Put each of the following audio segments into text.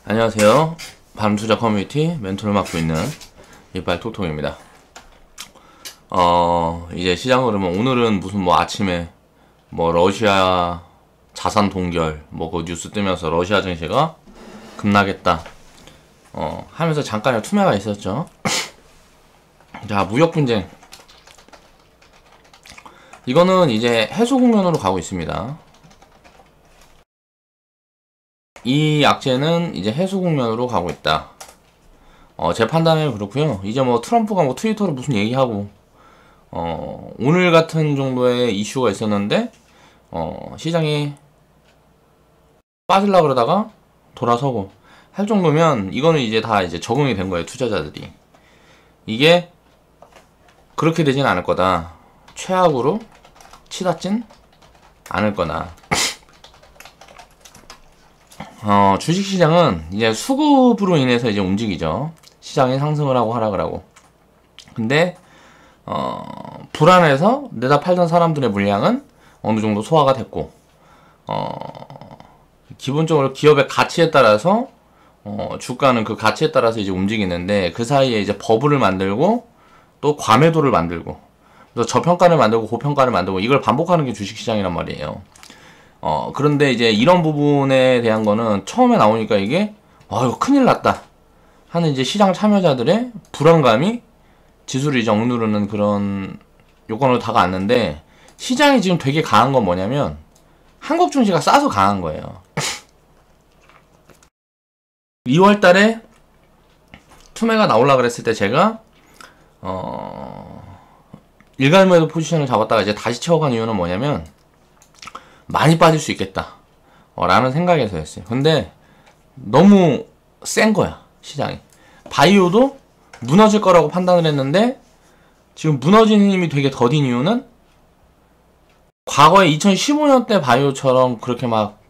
안녕하세요. 반투자 커뮤니티 멘토를 맡고 있는 이빨 톡톡입니다. 이제 시장 흐름은 오늘은 무슨 뭐 아침에 뭐 러시아 자산 동결 뭐 그 뉴스 뜨면서 러시아 증시가 급락했다 하면서 잠깐의 투매가 있었죠. 자, 무역 분쟁. 이거는 이제 해소 국면으로 가고 있습니다. 이 악재는 이제 해소 국면으로 가고 있다. 제 판단은 그렇고요. 이제 뭐 트럼프가 뭐 트위터로 무슨 얘기하고 오늘 같은 정도의 이슈가 있었는데 시장이 빠질라 그러다가 돌아서고 할 정도면 이거는 이제 다 이제 적응이 된 거예요, 투자자들이. 이게 그렇게 되진 않을 거다. 최악으로 치닫진 않을 거다. 주식시장은 이제 수급으로 인해서 이제 움직이죠. 시장이 상승을 하고 하락을 하고. 근데, 불안해서 내다 팔던 사람들의 물량은 어느 정도 소화가 됐고, 기본적으로 기업의 가치에 따라서, 주가는 그 가치에 따라서 이제 움직이는데, 그 사이에 이제 버블을 만들고, 또 과매도를 만들고, 그래서 저평가를 만들고 고평가를 만들고, 이걸 반복하는 게 주식시장이란 말이에요. 그런데 이제 이런 부분에 대한 거는 처음에 나오니까 이게, 이거 큰일 났다. 하는 이제 시장 참여자들의 불안감이 지수를 이제 억누르는 그런 요건으로 다가왔는데, 시장이 지금 되게 강한 건 뭐냐면, 한국 증시가 싸서 강한 거예요. 2월 달에 투매가 나오려고 그랬을 때 제가, 일괄매도 포지션을 잡았다가 이제 다시 채워간 이유는 뭐냐면, 많이 빠질 수 있겠다 라는 생각에서였어요. 근데 너무 센 거야, 시장이. 바이오도 무너질 거라고 판단을 했는데 지금 무너지는 힘이 되게 더딘 이유는 과거에 2015년 때 바이오처럼 그렇게 막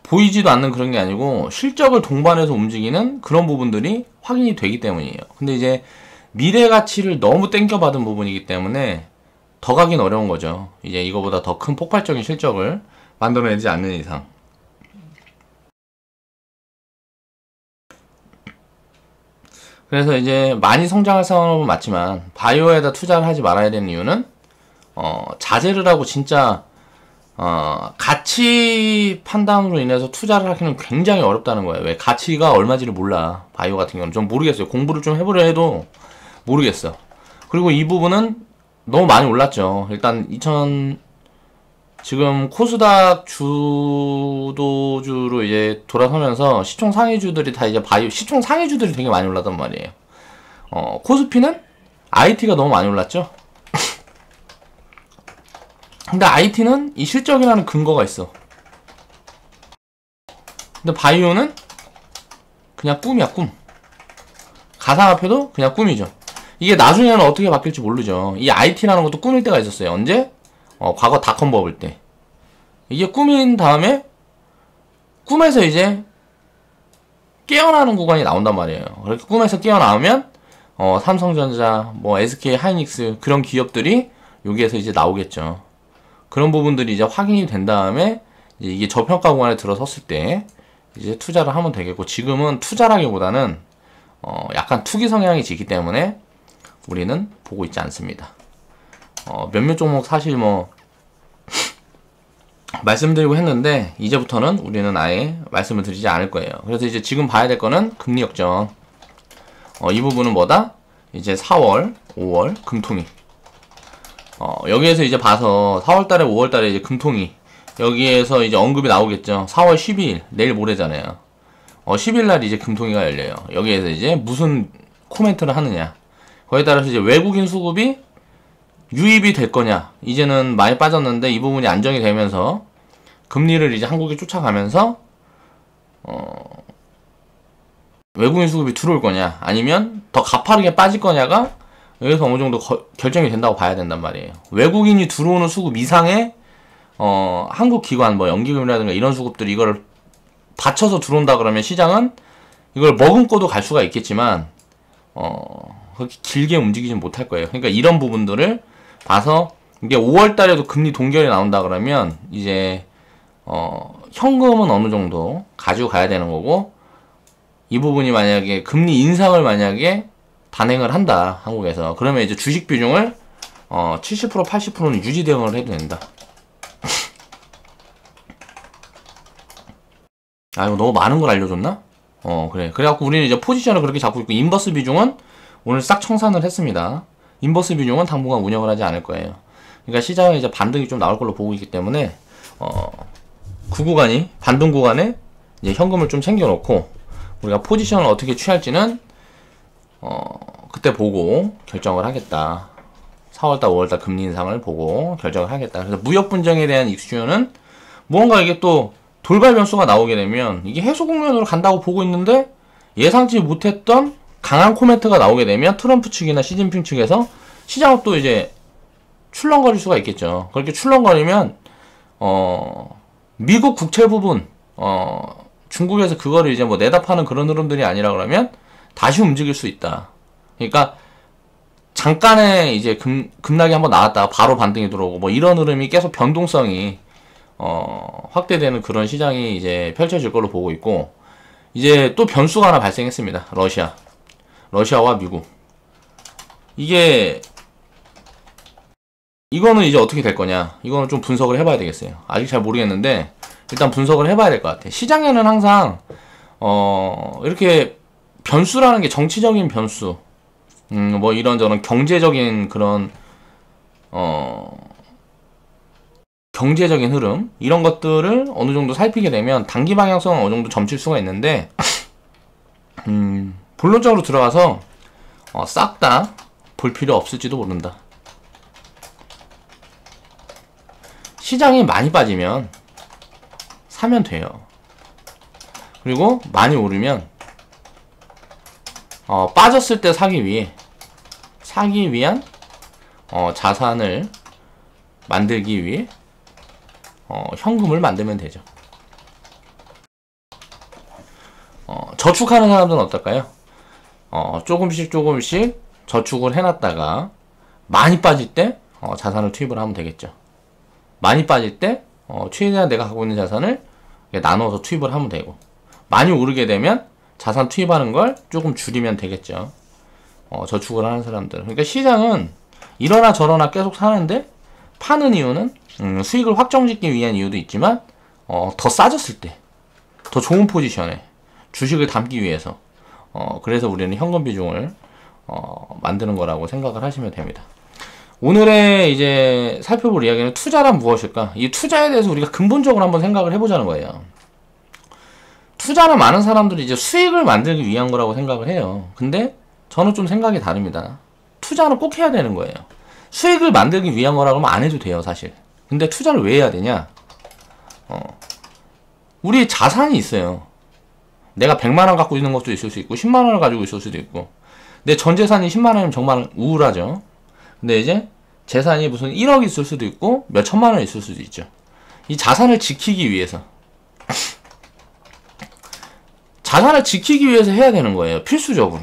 보이지도 않는 그런 게 아니고 실적을 동반해서 움직이는 그런 부분들이 확인이 되기 때문이에요. 근데 이제 미래 가치를 너무 땡겨받은 부분이기 때문에 더 가긴 어려운 거죠. 이제 이거보다 더 큰 폭발적인 실적을 만들어내지 않는 이상. 그래서 이제 많이 성장할 상황은 맞지만 바이오에다 투자를 하지 말아야 되는 이유는 자제를 하고 진짜 가치 판단으로 인해서 투자를 하기는 굉장히 어렵다는 거예요. 왜? 가치가 얼마지를 몰라. 바이오 같은 경우는 좀 모르겠어요. 공부를 좀 해보려 해도 모르겠어. 그리고 이 부분은 너무 많이 올랐죠. 일단 지금 코스닥 주도주로 이제 돌아서면서 시총 상위주들이 다 이제 시총 상위주들이 되게 많이 올랐단 말이에요. 코스피는 IT가 너무 많이 올랐죠. 근데 IT는 이 실적이라는 근거가 있어. 근데 바이오는 그냥 꿈이야, 꿈. 가상화폐도 그냥 꿈이죠. 이게 나중에는 어떻게 바뀔지 모르죠. 이 IT라는 것도 꿈일 때가 있었어요. 언제? 과거 닷컴 버블 때. 이게 꿈인 다음에 꿈에서 이제 깨어나는 구간이 나온단 말이에요. 그렇게 꿈에서 깨어나오면 삼성전자, 뭐 SK 하이닉스 그런 기업들이 여기에서 이제 나오겠죠. 그런 부분들이 이제 확인이 된 다음에 이제 이게 저평가 구간에 들어섰을 때 이제 투자를 하면 되겠고, 지금은 투자라기보다는 약간 투기 성향이 지기 때문에 우리는 보고 있지 않습니다. 몇몇 종목 사실 뭐 말씀드리고 했는데 이제부터는 우리는 아예 말씀을 드리지 않을 거예요. 그래서 이제 지금 봐야 될 거는 금리 역전. 이 부분은 뭐다? 이제 4월, 5월 금통위. 여기에서 이제 봐서 4월달에 5월달에 이제 금통위 여기에서 이제 언급이 나오겠죠. 4월 12일 내일 모레잖아요. 10일날 이제 금통위가 열려요. 여기에서 이제 무슨 코멘트를 하느냐. 거기에 따라서 이제 외국인 수급이 유입이 될 거냐. 이제는 많이 빠졌는데 이 부분이 안정이 되면서 금리를 이제 한국에 쫓아가면서 외국인 수급이 들어올 거냐, 아니면 더 가파르게 빠질 거냐가 여기서 어느 정도 결정이 된다고 봐야 된단 말이에요. 외국인이 들어오는 수급 이상의 한국 기관, 뭐 연기금이라든가 이런 수급들이 이걸 받쳐서 들어온다 그러면 시장은 이걸 머금고도 갈 수가 있겠지만 그렇게 길게 움직이진 못할 거예요. 그러니까 이런 부분들을 봐서 이게 5월 달에도 금리 동결이 나온다 그러면 이제 현금은 어느 정도 가지고 가야 되는 거고 이 부분이 만약에 금리 인상을 만약에 단행을 한다, 한국에서. 그러면 이제 주식 비중을 70% 80%는 유지 대응을 해도 된다. 아, 이거 너무 많은 걸 알려줬나? 그래. 그래갖고 우리는 이제 포지션을 그렇게 잡고 있고, 인버스 비중은 오늘 싹 청산을 했습니다. 인버스 비중은 당분간 운영을 하지 않을 거예요. 그러니까 시장에 이제 반등이 좀 나올 걸로 보고 있기 때문에, 그 구간이, 반등 구간에 이제 현금을 좀 챙겨놓고, 우리가 포지션을 어떻게 취할지는, 그때 보고 결정을 하겠다. 4월달, 5월달 금리 인상을 보고 결정을 하겠다. 그래서 무역 분쟁에 대한 이슈는 무언가 이게 또 돌발 변수가 나오게 되면 이게 해소 국면으로 간다고 보고 있는데 예상치 못했던 강한 코멘트가 나오게 되면 트럼프 측이나 시진핑 측에서 시장을 또 이제 출렁거릴 수가 있겠죠. 그렇게 출렁거리면 미국 국채 부분 중국에서 그거를 이제 뭐 내다 파는 그런 흐름들이 아니라 그러면 다시 움직일 수 있다. 그러니까 잠깐의 이제 급락이 한번 나왔다가 바로 반등이 들어오고 뭐 이런 흐름이 계속 변동성이 확대되는 그런 시장이 이제 펼쳐질 걸로 보고 있고, 이제 또 변수가 하나 발생했습니다. 러시아와 미국. 이거는 이제 어떻게 될 거냐, 이거는 좀 분석을 해봐야 되겠어요. 아직 잘 모르겠는데 일단 분석을 해봐야 될 것 같아. 시장에는 항상 이렇게 변수라는 게 정치적인 변수, 뭐 이런저런 경제적인 그런 경제적인 흐름, 이런 것들을 어느 정도 살피게 되면 단기 방향성은 어느 정도 점칠 수가 있는데, 본론적으로 들어가서 싹 다 볼 필요 없을지도 모른다. 시장이 많이 빠지면 사면 돼요. 그리고 많이 오르면 빠졌을 때 사기 위한 자산을 만들기 위해 현금을 만들면 되죠. 저축하는 사람들은 어떨까요? 조금씩 저축을 해놨다가 많이 빠질 때 자산을 투입을 하면 되겠죠. 많이 빠질 때 최대한 내가 갖고 있는 자산을 나눠서 투입을 하면 되고, 많이 오르게 되면 자산 투입하는 걸 조금 줄이면 되겠죠. 저축을 하는 사람들. 그러니까 시장은 이러나 저러나 계속 사는데, 파는 이유는 수익을 확정짓기 위한 이유도 있지만 더 싸졌을 때 더 좋은 포지션에 주식을 담기 위해서, 그래서 우리는 현금 비중을 만드는 거라고 생각을 하시면 됩니다. 오늘의 이제 살펴볼 이야기는 투자란 무엇일까? 이 투자에 대해서 우리가 근본적으로 한번 생각을 해보자는 거예요. 투자는 많은 사람들이 이제 수익을 만들기 위한 거라고 생각을 해요. 근데 저는 좀 생각이 다릅니다. 투자는 꼭 해야 되는 거예요. 수익을 만들기 위한 거라고 하면 안 해도 돼요, 사실. 근데 투자를 왜 해야 되냐? 우리 자산이 있어요. 내가 100만원 갖고 있는 것도 있을 수 있고 10만원을 가지고 있을 수도 있고, 내 전 재산이 10만원이면 정말 우울하죠. 근데 이제 재산이 무슨 1억 있을 수도 있고 몇 천만원 있을 수도 있죠. 이 자산을 지키기 위해서 해야 되는 거예요. 필수적으로.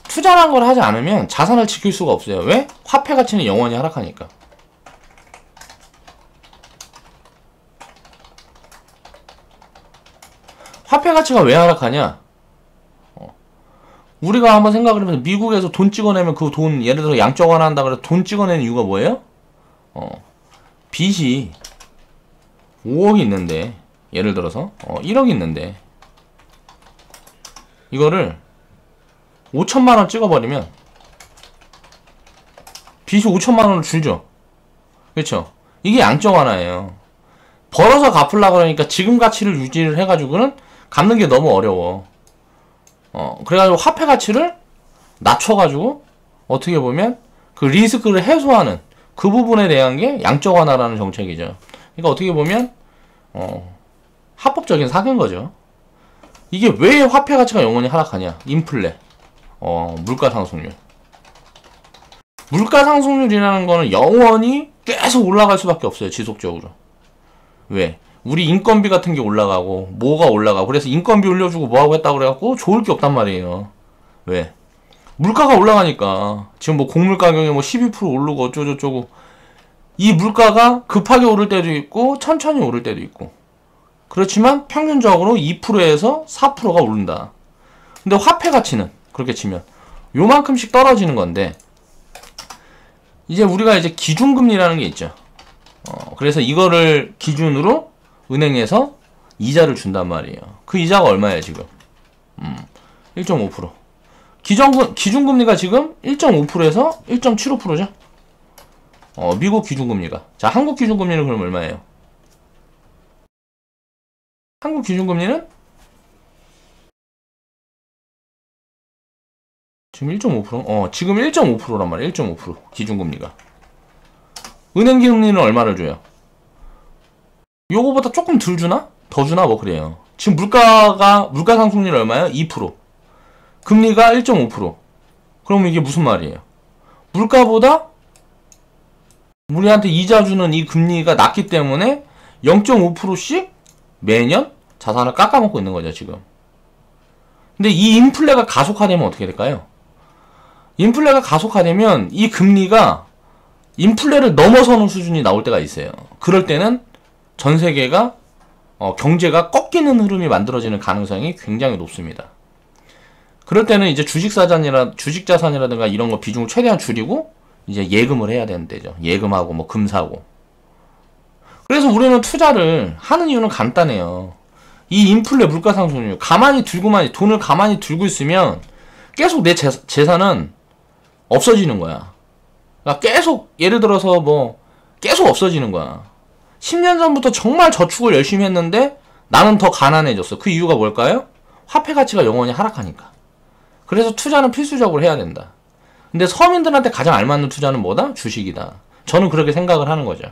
투자란 걸 하지 않으면 자산을 지킬 수가 없어요. 왜? 화폐 가치는 영원히 하락하니까. 화폐 가치가 왜 하락하냐? 우리가 한번 생각을 해보면 미국에서 돈 찍어내면 그 돈, 예를 들어 양적 완화한다 그래서 돈 찍어내는 이유가 뭐예요? 빚이 5억이 있는데, 예를 들어서 1억이 있는데 이거를 5천만원 찍어버리면 빚이 5천만원을 줄죠. 그렇죠? 이게 양적 완화예요. 벌어서 갚으려고 그러니까 지금 가치를 유지를 해가지고는 갚는 게 너무 어려워. 그래가지고 화폐 가치를 낮춰가지고 어떻게 보면 그 리스크를 해소하는 그 부분에 대한 게 양적 완화라는 정책이죠. 그러니까 어떻게 보면 합법적인 사기인 거죠. 이게 왜 화폐 가치가 영원히 하락하냐? 인플레, 물가 상승률. 물가 상승률이라는 거는 영원히 계속 올라갈 수밖에 없어요, 지속적으로. 왜? 우리 인건비 같은 게 올라가고 뭐가 올라가고, 그래서 인건비 올려주고 뭐하고 했다고 그래갖고 좋을 게 없단 말이에요. 왜? 물가가 올라가니까. 지금 뭐 곡물 가격이 뭐 12% 오르고 어쩌고저쩌고, 이 물가가 급하게 오를 때도 있고 천천히 오를 때도 있고, 그렇지만 평균적으로 2%에서 4%가 오른다. 근데 화폐 가치는 그렇게 치면 요만큼씩 떨어지는 건데, 이제 우리가 이제 기준금리라는 게 있죠. 그래서 이거를 기준으로 은행에서 이자를 준단 말이에요. 그 이자가 얼마예요, 지금? 1.5%. 기준금리가 지금 1.5%에서 1.75%죠? 미국 기준금리가. 자, 한국 기준금리는 그럼 얼마예요? 한국 기준금리는 지금 1.5%? 지금 1.5%란 말이에요. 1.5% 기준금리가. 은행 금리는 얼마를 줘요? 요거보다 조금 덜 주나? 더 주나? 뭐 그래요. 지금 물가 상승률이 얼마예요? 2%. 금리가 1.5%. 그럼 이게 무슨 말이에요? 물가보다 우리한테 이자 주는 이 금리가 낮기 때문에 0.5%씩 매년 자산을 깎아먹고 있는 거죠, 지금. 근데 이 인플레가 가속화되면 어떻게 될까요? 인플레가 가속화되면 이 금리가 인플레를 넘어서는 수준이 나올 때가 있어요. 그럴 때는 전 세계가 경제가 꺾이는 흐름이 만들어지는 가능성이 굉장히 높습니다. 그럴 때는 이제 주식 자산이라든가 이런 거 비중을 최대한 줄이고 이제 예금을 해야 되는 때죠. 예금하고 뭐 금 사고. 그래서 우리는 투자를 하는 이유는 간단해요. 이 인플레 물가 상승률 돈을 가만히 들고 있으면 계속 내 재산은 없어지는 거야. 그러니까 계속 예를 들어서 뭐 계속 없어지는 거야. 10년 전부터 정말 저축을 열심히 했는데 나는 더 가난해졌어. 그 이유가 뭘까요? 화폐 가치가 영원히 하락하니까. 그래서 투자는 필수적으로 해야 된다. 근데 서민들한테 가장 알맞는 투자는 뭐다? 주식이다. 저는 그렇게 생각을 하는 거죠.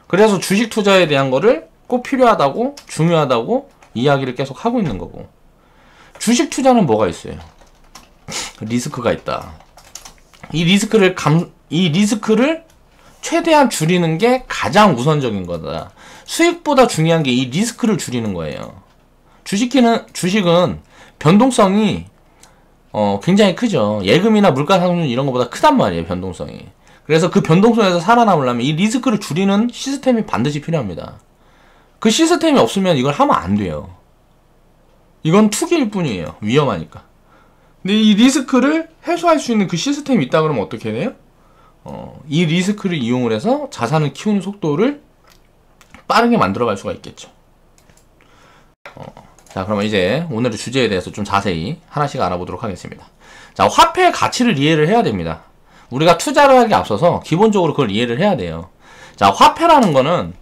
그래서 주식 투자에 대한 거를 꼭 필요하다고, 중요하다고 이야기를 계속 하고 있는 거고. 주식 투자는 뭐가 있어요? 리스크가 있다. 이 리스크를 최대한 줄이는 게 가장 우선적인 거다. 수익보다 중요한 게 이 리스크를 줄이는 거예요. 주식은 변동성이 굉장히 크죠. 예금이나 물가 상승률 이런 것보다 크단 말이에요, 변동성이. 그래서 그 변동성에서 살아남으려면 이 리스크를 줄이는 시스템이 반드시 필요합니다. 그 시스템이 없으면 이걸 하면 안 돼요. 이건 투기일 뿐이에요. 위험하니까. 근데 이 리스크를 해소할 수 있는 그 시스템이 있다 그러면 어떻게 돼요? 이 리스크를 이용을 해서 자산을 키우는 속도를 빠르게 만들어갈 수가 있겠죠. 자, 그러면 이제 오늘의 주제에 대해서 좀 자세히 하나씩 알아보도록 하겠습니다. 자, 화폐의 가치를 이해를 해야 됩니다. 우리가 투자를 하기 앞서서 기본적으로 그걸 이해를 해야 돼요. 자, 화폐라는 거는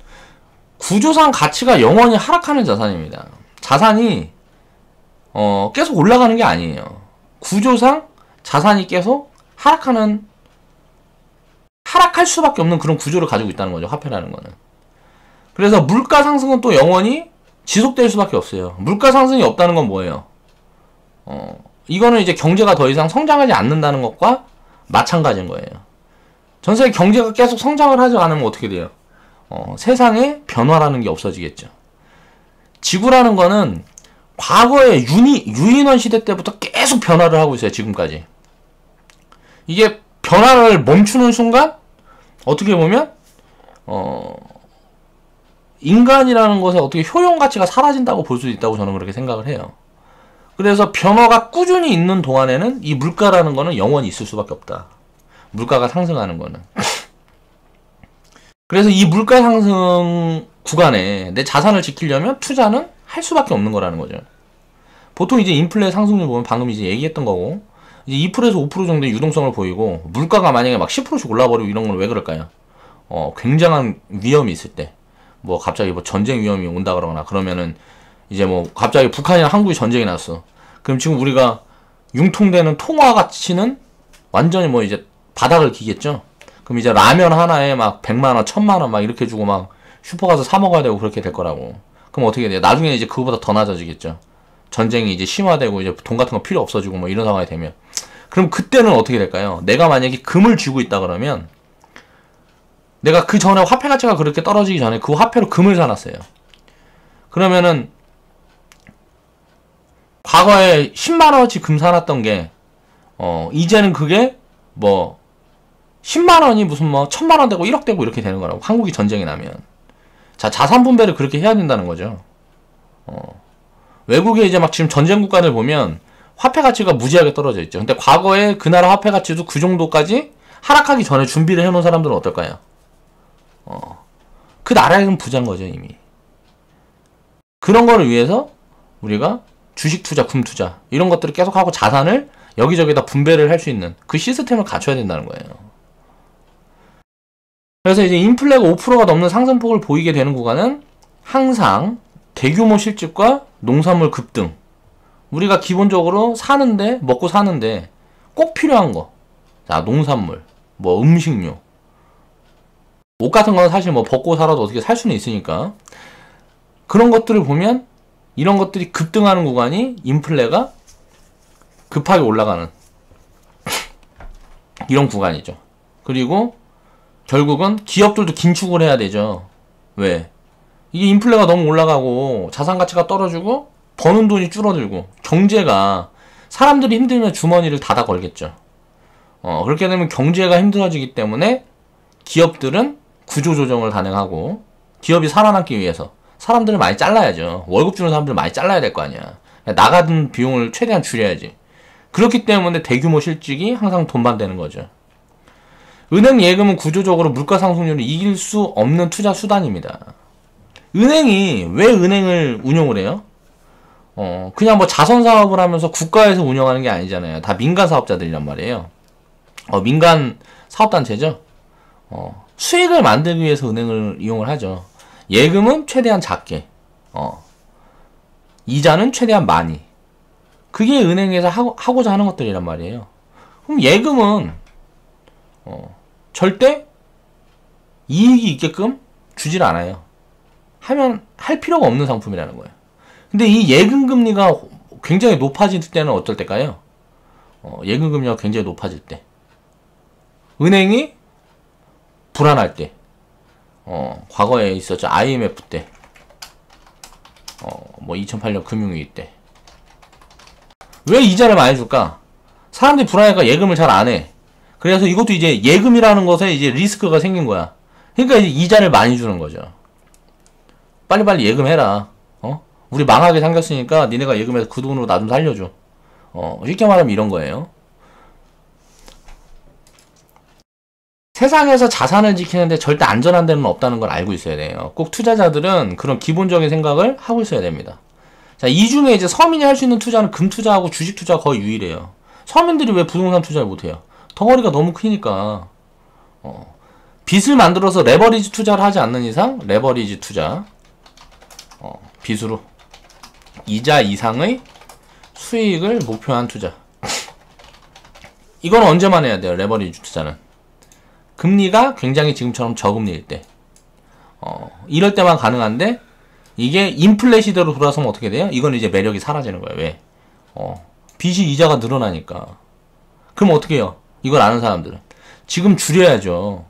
구조상 가치가 영원히 하락하는 자산입니다. 자산이 계속 올라가는 게 아니에요. 구조상 자산이 계속 하락할 수밖에 없는 그런 구조를 가지고 있다는 거죠, 화폐라는 거는. 그래서 물가 상승은 또 영원히 지속될 수밖에 없어요. 물가 상승이 없다는 건 뭐예요? 이거는 이제 경제가 더 이상 성장하지 않는다는 것과 마찬가지인 거예요. 전 세계 경제가 계속 성장을 하지 않으면 어떻게 돼요? 세상에 변화라는 게 없어지겠죠. 지구라는 거는 과거에 유인원 시대 때부터 계속 변화를 하고 있어요, 지금까지. 이게 변화를 멈추는 순간, 어떻게 보면, 인간이라는 것에 어떻게 효용 가치가 사라진다고 볼 수 있다고 저는 그렇게 생각을 해요. 그래서 변화가 꾸준히 있는 동안에는 이 물가라는 거는 영원히 있을 수밖에 없다. 물가가 상승하는 거는. 그래서 이 물가 상승 구간에 내 자산을 지키려면 투자는 할 수밖에 없는 거라는 거죠. 보통 이제 인플레 상승률 보면 방금 이제 얘기했던 거고, 이제 2%에서 5% 정도의 유동성을 보이고, 물가가 만약에 막 10%씩 올라버리고 이런 건 왜 그럴까요? 굉장한 위험이 있을 때, 뭐 갑자기 뭐 전쟁 위험이 온다 그러면은 이제 뭐 갑자기 북한이랑 한국이 전쟁이 났어. 그럼 지금 우리가 융통되는 통화 가치는 완전히 뭐 이제 바닥을 기겠죠. 그럼 이제 라면 하나에 막 100만원, 1000만원 막 이렇게 주고 막 슈퍼 가서 사 먹어야 되고 그렇게 될 거라고. 그럼 어떻게 돼요? 나중에 이제 그거보다 더 낮아지겠죠. 전쟁이 이제 심화되고 이제 돈 같은 거 필요 없어지고 뭐 이런 상황이 되면. 그럼 그때는 어떻게 될까요? 내가 만약에 금을 쥐고 있다 그러면 내가 그 전에 화폐 가치가 그렇게 떨어지기 전에 그 화폐로 금을 사놨어요. 그러면은 과거에 10만원어치 금 사놨던 게 이제는 그게 뭐 10만원이 무슨 뭐 1000만원 되고 1억 되고 이렇게 되는 거라고. 한국이 전쟁이 나면. 자, 자산 분배를 그렇게 해야 된다는 거죠. 외국에 이제 막 지금 전쟁 국가들 보면 화폐 가치가 무지하게 떨어져 있죠. 근데 과거에 그 나라 화폐 가치도 그 정도까지 하락하기 전에 준비를 해놓은 사람들은 어떨까요? 그 나라에는 부자인 거죠, 이미. 그런 거를 위해서 우리가 주식 투자, 금 투자 이런 것들을 계속하고 자산을 여기저기다 분배를 할 수 있는 그 시스템을 갖춰야 된다는 거예요. 그래서 이제 인플레가 5%가 넘는 상승폭을 보이게 되는 구간은 항상 대규모 실직과 농산물 급등, 우리가 기본적으로 사는데, 먹고 사는데 꼭 필요한 거, 자, 농산물, 뭐 음식료, 옷 같은 건 사실 뭐 벗고 살아도 어떻게 살 수는 있으니까, 그런 것들을 보면 이런 것들이 급등하는 구간이 인플레가 급하게 올라가는 이런 구간이죠. 그리고 결국은 기업들도 긴축을 해야 되죠. 왜? 이게 인플레가 너무 올라가고 자산 가치가 떨어지고 버는 돈이 줄어들고 경제가, 사람들이 힘들면 주머니를 닫아 걸겠죠. 그렇게 되면 경제가 힘들어지기 때문에 기업들은 구조조정을 단행하고, 기업이 살아남기 위해서 사람들을 많이 잘라야죠. 월급 주는 사람들을 많이 잘라야 될 거 아니야. 나가는 비용을 최대한 줄여야지. 그렇기 때문에 대규모 실직이 항상 돈반되는 거죠. 은행 예금은 구조적으로 물가 상승률을 이길 수 없는 투자 수단입니다. 은행이 왜 은행을 운용을 해요? 그냥 뭐 자선 사업을 하면서 국가에서 운영하는 게 아니잖아요. 다 민간 사업자들이란 말이에요. 민간 사업단체죠. 수익을 만들기 위해서 은행을 이용을 하죠. 예금은 최대한 작게, 이자는 최대한 많이. 그게 은행에서 하고자 하는 것들이란 말이에요. 그럼 예금은 절대 이익이 있게끔 주질 않아요. 할 필요가 없는 상품이라는 거예요. 근데 이 예금 금리가 굉장히 높아질 때는 어떨 때일까요? 예금 금리가 굉장히 높아질 때, 은행이 불안할 때, 과거에 있었죠. IMF 때, 뭐 2008년 금융위기 때. 왜 이자를 많이 줄까? 사람들이 불안하니까 예금을 잘 안 해. 그래서 이것도 이제 예금이라는 것에 이제 리스크가 생긴 거야. 그러니까 이제 이자를 많이 주는 거죠. 빨리빨리 예금해라. 우리 망하게 생겼으니까 니네가 예금해서 그 돈으로 나 좀 살려줘. 쉽게 말하면 이런 거예요. 세상에서 자산을 지키는데 절대 안전한 데는 없다는 걸 알고 있어야 돼요. 꼭 투자자들은 그런 기본적인 생각을 하고 있어야 됩니다. 자, 이 중에 이제 서민이 할 수 있는 투자는 금 투자하고 주식 투자가 거의 유일해요. 서민들이 왜 부동산 투자를 못해요? 덩어리가 너무 크니까. 빚을 만들어서 레버리지 투자를 하지 않는 이상, 레버리지 투자, 빚으로 이자 이상의 수익을 목표한 투자. 이건 언제만 해야 돼요? 레버리지 투자는 금리가 굉장히 지금처럼 저금리일 때, 이럴 때만 가능한데, 이게 인플레 시대로 돌아서면 어떻게 돼요? 이건 이제 매력이 사라지는 거예요. 왜? 빚이 이자가 늘어나니까. 그럼 어떻게 해요? 이걸 아는 사람들은 지금 줄여야죠.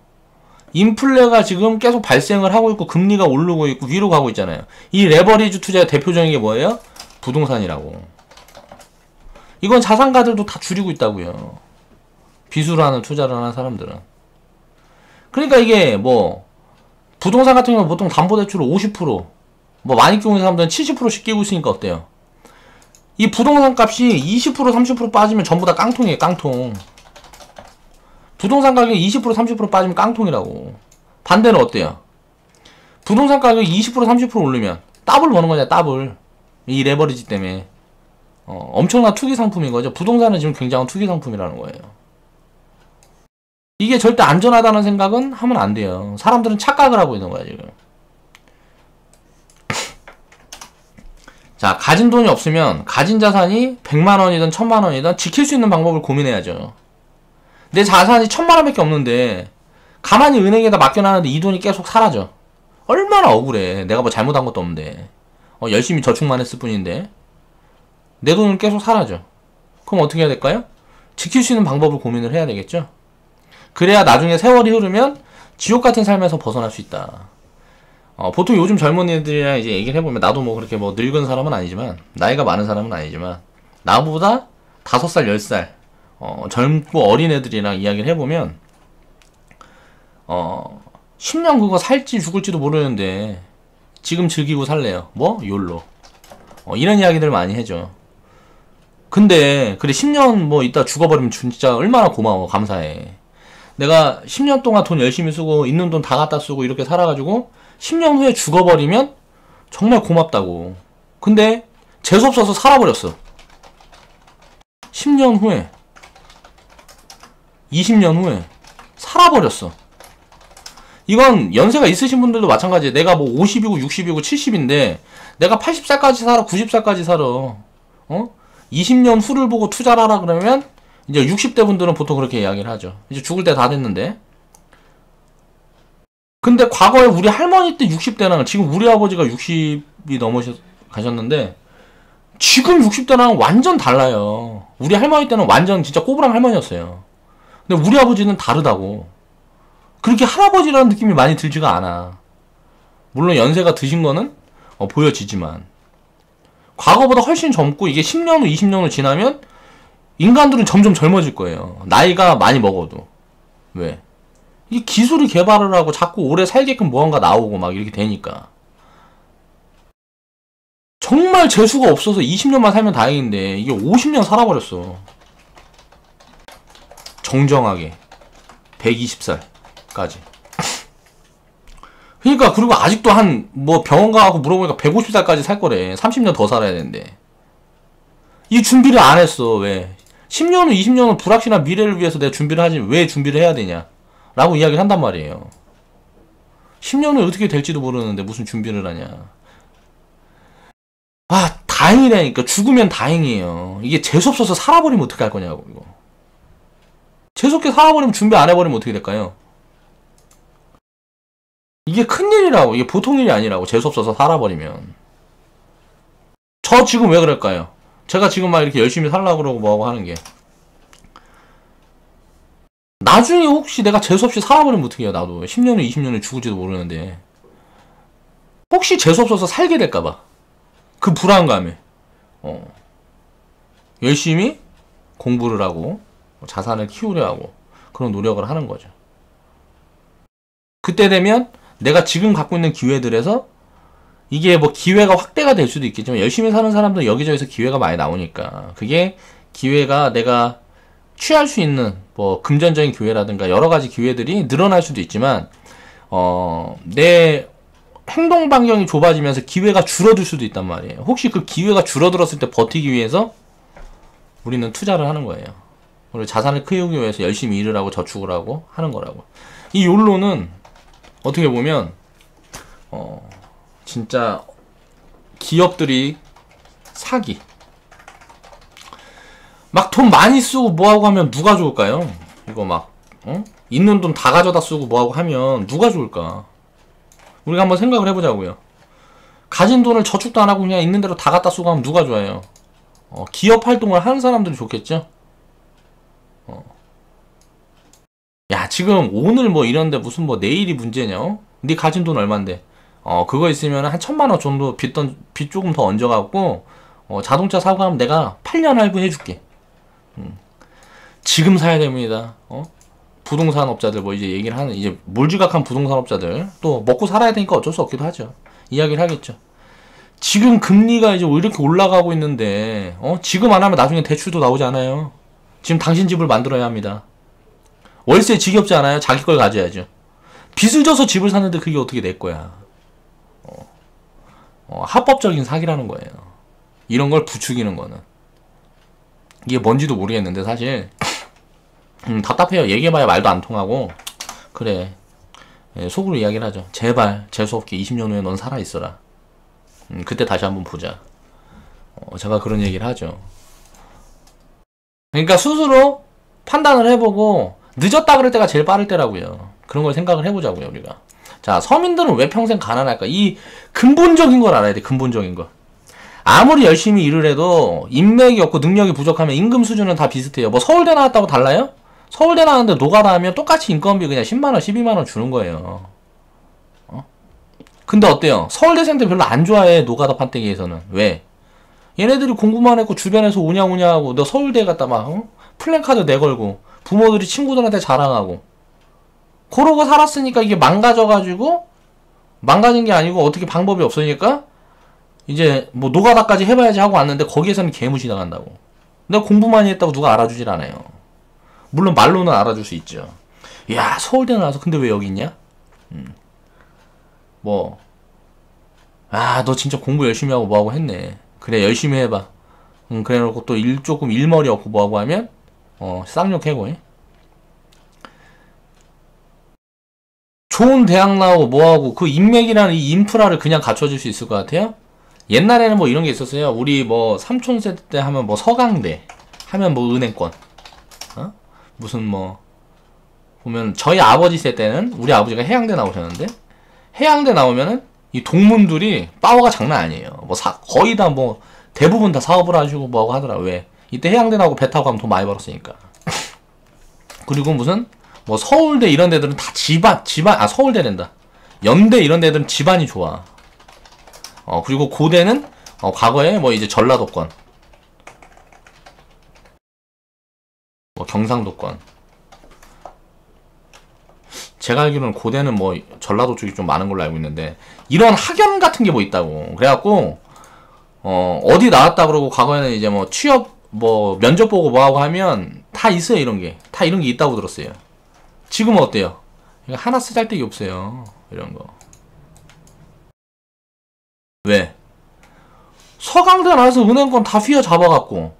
인플레가 지금 계속 발생을 하고 있고 금리가 오르고 있고 위로 가고 있잖아요. 이 레버리지 투자의 대표적인 게 뭐예요? 부동산이라고. 이건 자산가들도 다 줄이고 있다고요. 빚으로 하는 투자를 하는 사람들은. 그러니까 이게 뭐 부동산 같은 경우는 보통 담보대출을 50%, 뭐 많이 끼고 있는 사람들은 70%씩 끼고 있으니까 어때요? 이 부동산 값이 20% 30% 빠지면 전부 다 깡통이에요. 깡통. 부동산 가격이 20% 30% 빠지면 깡통이라고. 반대는 어때요? 부동산 가격이 20% 30% 오르면 더블 버는 거냐, 더블. 이 레버리지 때문에. 엄청난 투기 상품인 거죠. 부동산은 지금 굉장한 투기 상품이라는 거예요. 이게 절대 안전하다는 생각은 하면 안 돼요. 사람들은 착각을 하고 있는 거야, 지금. 자, 가진 돈이 없으면 가진 자산이 100만원이든 1000만원이든 지킬 수 있는 방법을 고민해야죠. 내 자산이 1000만원밖에 없는데 가만히 은행에다 맡겨놨는데 이 돈이 계속 사라져. 얼마나 억울해. 내가 뭐 잘못한 것도 없는데. 열심히 저축만 했을 뿐인데 내 돈은 계속 사라져. 그럼 어떻게 해야 될까요? 지킬 수 있는 방법을 고민을 해야 되겠죠. 그래야 나중에 세월이 흐르면 지옥 같은 삶에서 벗어날 수 있다. 보통 요즘 젊은이들이랑 이제 얘기를 해보면, 나도 뭐 그렇게 뭐 늙은 사람은 아니지만, 나이가 많은 사람은 아니지만, 나보다 5살, 10살, 젊고 어린 애들이랑 이야기를 해보면, 10년 그거 살지 죽을지도 모르는데, 지금 즐기고 살래요. 뭐? 욜로. 이런 이야기들 많이 해줘. 근데 그래 10년 뭐 있다 죽어버리면 진짜 얼마나 고마워 감사해. 내가 10년 동안 돈 열심히 쓰고 있는 돈 다 갖다 쓰고 이렇게 살아가지고 10년 후에 죽어버리면 정말 고맙다고. 근데 재수없어서 살아버렸어. 10년 후에 20년 후에 살아버렸어. 이건 연세가 있으신 분들도 마찬가지예요. 내가 뭐 50이고 60이고 70인데 내가 80살까지 살아 90살까지 살아. 20년 후를 보고 투자를 하라 그러면 이제 60대 분들은 보통 그렇게 이야기를 하죠. 이제 죽을 때 다 됐는데. 근데 과거에 우리 할머니 때 60대랑 지금 우리 아버지가 60이 가셨는데 지금 60대랑 완전 달라요. 우리 할머니 때는 완전 진짜 꼬부랑 할머니였어요. 근데 우리 아버지는 다르다고. 그렇게 할아버지라는 느낌이 많이 들지가 않아. 물론 연세가 드신 거는 보여지지만 과거보다 훨씬 젊고 이게 10년 후 20년 후 지나면 인간들은 점점 젊어질 거예요. 나이가 많이 먹어도. 왜? 이 기술이 개발을 하고 자꾸 오래 살게끔 무언가 나오고 막 이렇게 되니까. 정말 재수가 없어서 20년만 살면 다행인데 이게 50년 살아버렸어. 정정하게 120살까지. 그러니까 그리고 아직도 한 뭐 병원 가고 물어보니까 150살까지 살 거래. 30년 더 살아야 되는데 이 준비를 안 했어. 왜? 10년 후 20년 후 불확실한 미래를 위해서 내가 준비를 하지 왜 준비를 해야 되냐 라고 이야기를 한단 말이에요. 10년 후에 어떻게 될지도 모르는데 무슨 준비를 하냐. 아 다행이라니까. 죽으면 다행이에요. 이게 재수없어서 살아버리면 어떻게 할 거냐고. 이거 재수없게 살아버리면 준비 안 해버리면 어떻게 될까요? 이게 큰일이라고. 이게 보통 일이 아니라고. 재수없어서 살아버리면. 저 지금 왜 그럴까요? 제가 지금 막 이렇게 열심히 살려고 그러고 뭐하고 하는 게 나중에 혹시 내가 재수없이 살아버리면 어떡해요. 나도 10년 후 20년 후 죽을지도 모르는데 혹시 재수없어서 살게 될까봐 그 불안감에 열심히 공부를 하고 자산을 키우려 하고 그런 노력을 하는 거죠. 그때 되면 내가 지금 갖고 있는 기회들에서 이게 뭐 기회가 확대가 될 수도 있겠지만 열심히 사는 사람들은 여기저기서 기회가 많이 나오니까 그게 기회가 내가 취할 수 있는 뭐 금전적인 기회라든가 여러 가지 기회들이 늘어날 수도 있지만 내 행동 반경이 좁아지면서 기회가 줄어들 수도 있단 말이에요. 혹시 그 기회가 줄어들었을 때 버티기 위해서 우리는 투자를 하는 거예요. 그리고 자산을 키우기 위해서 열심히 일을 하고 저축을 하고 하는 거라고. 이 욜로는 어떻게 보면 진짜 기업들이 사기 막 돈 많이 쓰고 뭐하고 하면 누가 좋을까요? 이거 막 있는 돈 다 가져다 쓰고 뭐하고 하면 누가 좋을까? 우리가 한번 생각을 해보자고요. 가진 돈을 저축도 안 하고 그냥 있는 대로 다 갖다 쓰고 하면 누가 좋아요? 기업 활동을 하는 사람들이 좋겠죠? 야 지금 오늘 뭐 이런데 무슨 뭐 내일이 문제냐? 네 가진 돈 얼만데? 그거 있으면 한 1000만원 정도 빚 조금 더 얹어갖고 자동차 사고 하면 내가 8년 할부해줄게. 지금 사야 됩니다. 부동산업자들 뭐 이제 얘기를 하는 이제 몰지각한 부동산업자들 또 먹고 살아야 되니까 어쩔 수 없기도 하죠. 이야기를 하겠죠. 지금 금리가 이제 이렇게 올라가고 있는데 지금 안 하면 나중에 대출도 나오지 않아요. 지금 당신 집을 만들어야 합니다. 월세 지겹지 않아요? 자기 걸 가져야죠. 빚을 져서 집을 샀는데 그게 어떻게 내 거야. 합법적인 사기라는 거예요. 이런 걸 부추기는 거는. 이게 뭔지도 모르겠는데 사실 답답해요. 얘기해봐야 말도 안 통하고. 그래 속으로 이야기를 하죠. 제발 재수없게 20년 후에 넌 살아있어라. 그때 다시 한번 보자. 제가 그런 얘기를 하죠. 그러니까 스스로 판단을 해보고 늦었다 그럴 때가 제일 빠를 때라고요. 그런 걸 생각을 해보자고요 우리가. 자 서민들은 왜 평생 가난할까? 이 근본적인 걸 알아야 돼. 근본적인 걸. 아무리 열심히 일을 해도 인맥이 없고 능력이 부족하면 임금 수준은 다 비슷해요. 뭐 서울대 나왔다고 달라요? 서울대 나왔는데 노가다 하면 똑같이 인건비 그냥 10만원 12만원 주는 거예요. 근데 어때요? 서울대생들 별로 안 좋아해. 노가다 판때기에서는. 왜? 얘네들이 공부만 했고 주변에서 오냐오냐 하고 너 서울대 갔다 막 플랜카드 내걸고 부모들이 친구들한테 자랑하고 그러고 살았으니까 이게 망가져가지고 망가진 게 아니고 어떻게 방법이 없으니까 이제 뭐 노가다까지 해봐야지 하고 왔는데 거기에서는 개무시 당한다고. 내가 공부 많이 했다고 누가 알아주질 않아요. 물론 말로는 알아줄 수 있죠. 야, 서울대 나와서 근데 왜 여기 있냐? 뭐, 아, 너 진짜 공부 열심히 하고 뭐하고 했네. 그래, 열심히 해봐. 그래 놓고 또 조금 일머리 없고 뭐하고 하면, 쌍욕 해고. 좋은 대학 나오고 뭐하고 그 인맥이라는 이 인프라를 그냥 갖춰줄 수 있을 것 같아요? 옛날에는 뭐 이런 게 있었어요. 우리 뭐 삼촌 세대 때 하면 뭐 서강대, 하면 뭐 은행권, 무슨 뭐, 보면 저희 아버지 세대 때는 우리 아버지가 해양대 나오셨는데, 해양대 나오면은 이 동문들이 파워가 장난 아니에요. 뭐 거의 다 뭐 대부분 다 사업을 하시고 뭐하고 하더라. 왜? 이때 해양대 나오고 배 타고 가면 돈 많이 벌었으니까. 그리고 무슨 뭐 서울대 이런 데들은 다 서울대랜다. 연대 이런 데들은 집안이 좋아. 그리고 고대는 과거에 뭐 이제 전라도권, 뭐 경상도권. 제가 알기로는 고대는 뭐 전라도 쪽이 좀 많은 걸로 알고 있는데, 이런 학연 같은 게 뭐 있다고. 그래갖고 어디 나왔다 그러고 과거에는 이제 뭐 취업 뭐 면접 보고 뭐하고 하면 다 있어요. 이런 게 다 이런 게 있다고 들었어요. 지금은 어때요? 이거 하나 쓰잘데기 없어요. 이런 거. 왜? 서강대 나와서 은행권 다 휘어잡아갖고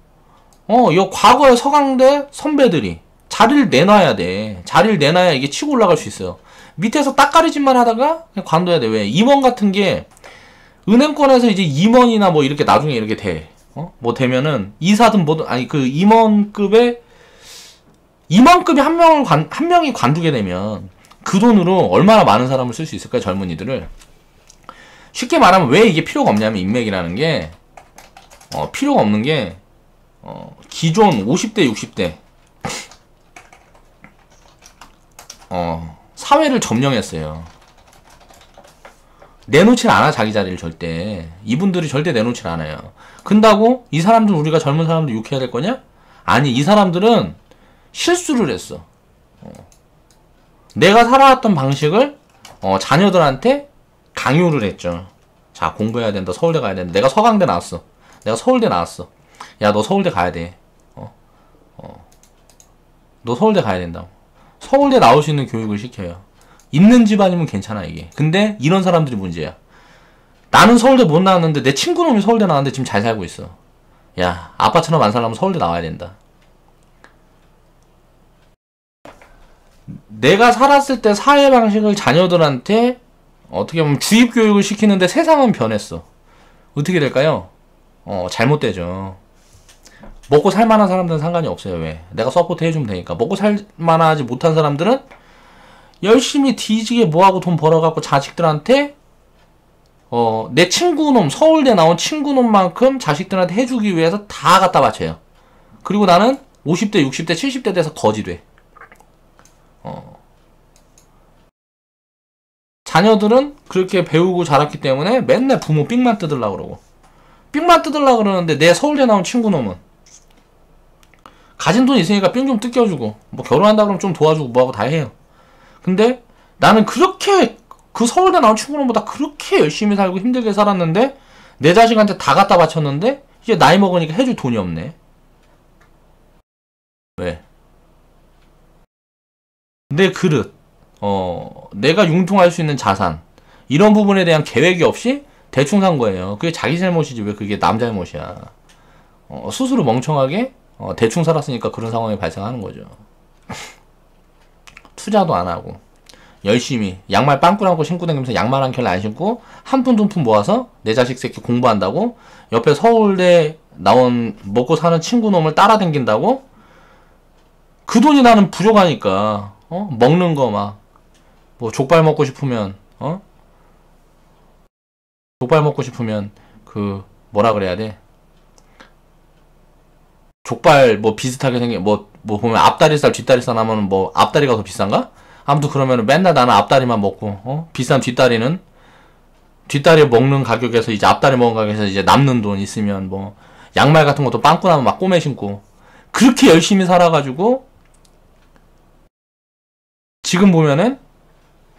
이 과거의 서강대 선배들이 자리를 내놔야 돼. 자리를 내놔야 이게 치고 올라갈 수 있어요. 밑에서 딱가리짓만 하다가 그냥 관둬야 돼. 왜? 임원 같은 게 은행권에서 이제 임원이나 뭐 이렇게 나중에 이렇게 돼. 뭐 되면은 이사든 뭐든, 아니 그 임원급이 한 명이 관두게 되면 그 돈으로 얼마나 많은 사람을 쓸 수 있을까요? 젊은이들을. 쉽게 말하면 왜 이게 필요가 없냐면, 인맥이라는 게 필요가 없는 게 기존 50대 60대 사회를 점령했어요. 내놓질 않아. 자기 자리를 절대. 이분들이 절대 내놓질 않아요. 근다고 이 사람들, 우리가 젊은 사람들 욕해야 될 거냐? 아니, 이 사람들은 실수를 했어. 내가 살아왔던 방식을 자녀들한테 강요를 했죠. 자, 공부해야 된다. 서울대 가야 된다. 내가 서강대 나왔어. 내가 서울대 나왔어. 야, 너 서울대 가야 돼. 너 서울대 가야 된다고. 서울대 나올 수 있는 교육을 시켜요. 있는 집안이면 괜찮아, 이게. 근데 이런 사람들이 문제야. 나는 서울대 못 나왔는데 내 친구놈이 서울대 나왔는데 지금 잘 살고 있어. 야, 아빠처럼 안 살려면 서울대 나와야 된다. 내가 살았을 때 사회 방식을 자녀들한테 어떻게 보면 주입 교육을 시키는데 세상은 변했어. 어떻게 될까요? 잘못되죠. 먹고 살만한 사람들은 상관이 없어요. 왜? 내가 서포트 해주면 되니까. 먹고 살만하지 못한 사람들은 열심히 뒤지게 뭐하고 돈 벌어갖고 자식들한테 내 친구놈, 서울대 나온 친구놈만큼 자식들한테 해주기 위해서 다 갖다 바쳐요. 그리고 나는 50대, 60대, 70대 돼서 거지 돼. 자녀들은 그렇게 배우고 자랐기 때문에 맨날 부모 삑만 뜯으려고 그러고. 삑만 뜯으려고 그러는데 내 서울대 나온 친구놈은 가진 돈 있으니까 삥 좀 뜯겨주고, 뭐 결혼한다 그러면 좀 도와주고 뭐하고 다 해요. 근데 나는 그렇게 그 서울대 나온 친구놈보다 그렇게 열심히 살고 힘들게 살았는데 내 자식한테 다 갖다 바쳤는데 이제 나이 먹으니까 해줄 돈이 없네. 왜? 내 그릇, 내가 융통할 수 있는 자산, 이런 부분에 대한 계획이 없이 대충 산 거예요. 그게 자기 잘못이지 왜 그게 남 잘못이야. 스스로 멍청하게 대충 살았으니까 그런 상황이 발생하는 거죠. 투자도 안 하고 열심히 양말 빵꾸랑고 신고 다니면서 양말 한 켤레 안 신고 한 푼 두 푼 모아서 내 자식 새끼 공부한다고 옆에 서울대 나온 먹고 사는 친구 놈을 따라다닌다고. 그 돈이 나는 부족하니까 먹는 거 막 뭐 족발 먹고 싶으면 족발 먹고 싶으면 그 뭐라 그래야 돼? 족발 뭐 비슷하게 생긴 뭐 보면 앞다리살 뒷다리살 하면 뭐 앞다리가 더 비싼가? 아무튼 그러면은 맨날 나는 앞다리만 먹고 비싼 뒷다리 먹는 가격에서 이제 앞다리 먹은 가격에서 이제 남는 돈 있으면 뭐 양말 같은 것도 빵꾸 나면 막 꼬매 신고 그렇게 열심히 살아가지고 지금 보면은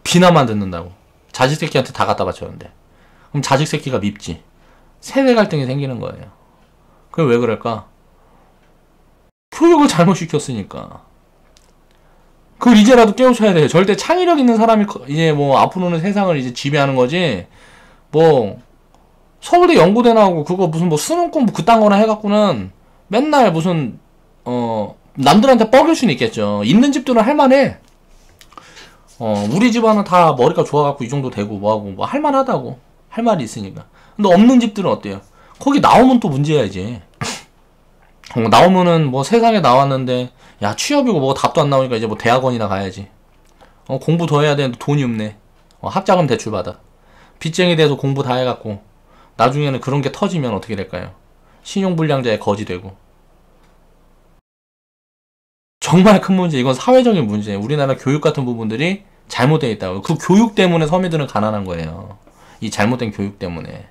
비난만 듣는다고. 자식 새끼한테 다 갖다 바쳤는데. 그럼 자식 새끼가 밉지. 세대 갈등이 생기는 거예요. 그게 왜 그럴까? 교육을 잘못 시켰으니까. 그걸 이제라도 깨우쳐야 돼요. 절대 창의력 있는 사람이 이제 뭐 앞으로는 세상을 이제 지배하는 거지. 뭐 서울대 연구대 나오고 그거 무슨 뭐 수능 공부 그딴 거나 해갖고는 맨날 무슨 남들한테 뻐길 수는 있겠죠. 있는 집들은 할만해. 우리 집안은 다 머리가 좋아갖고 이 정도 되고 뭐하고 뭐 할만하다고 할 말이 있으니까. 근데 없는 집들은 어때요? 거기 나오면 또 문제야지. 나오면은 뭐 세상에 나왔는데 야 취업이고 뭐 답도 안 나오니까 이제 뭐 대학원이나 가야지. 공부 더 해야 되는데 돈이 없네. 학자금 대출 받아. 빚쟁이 돼서 공부 다 해갖고 나중에는 그런 게 터지면 어떻게 될까요? 신용불량자의 거지 되고. 정말 큰 문제. 이건 사회적인 문제예요. 우리나라 교육 같은 부분들이 잘못되어 있다고. 그 교육 때문에 서민들은 가난한 거예요. 이 잘못된 교육 때문에.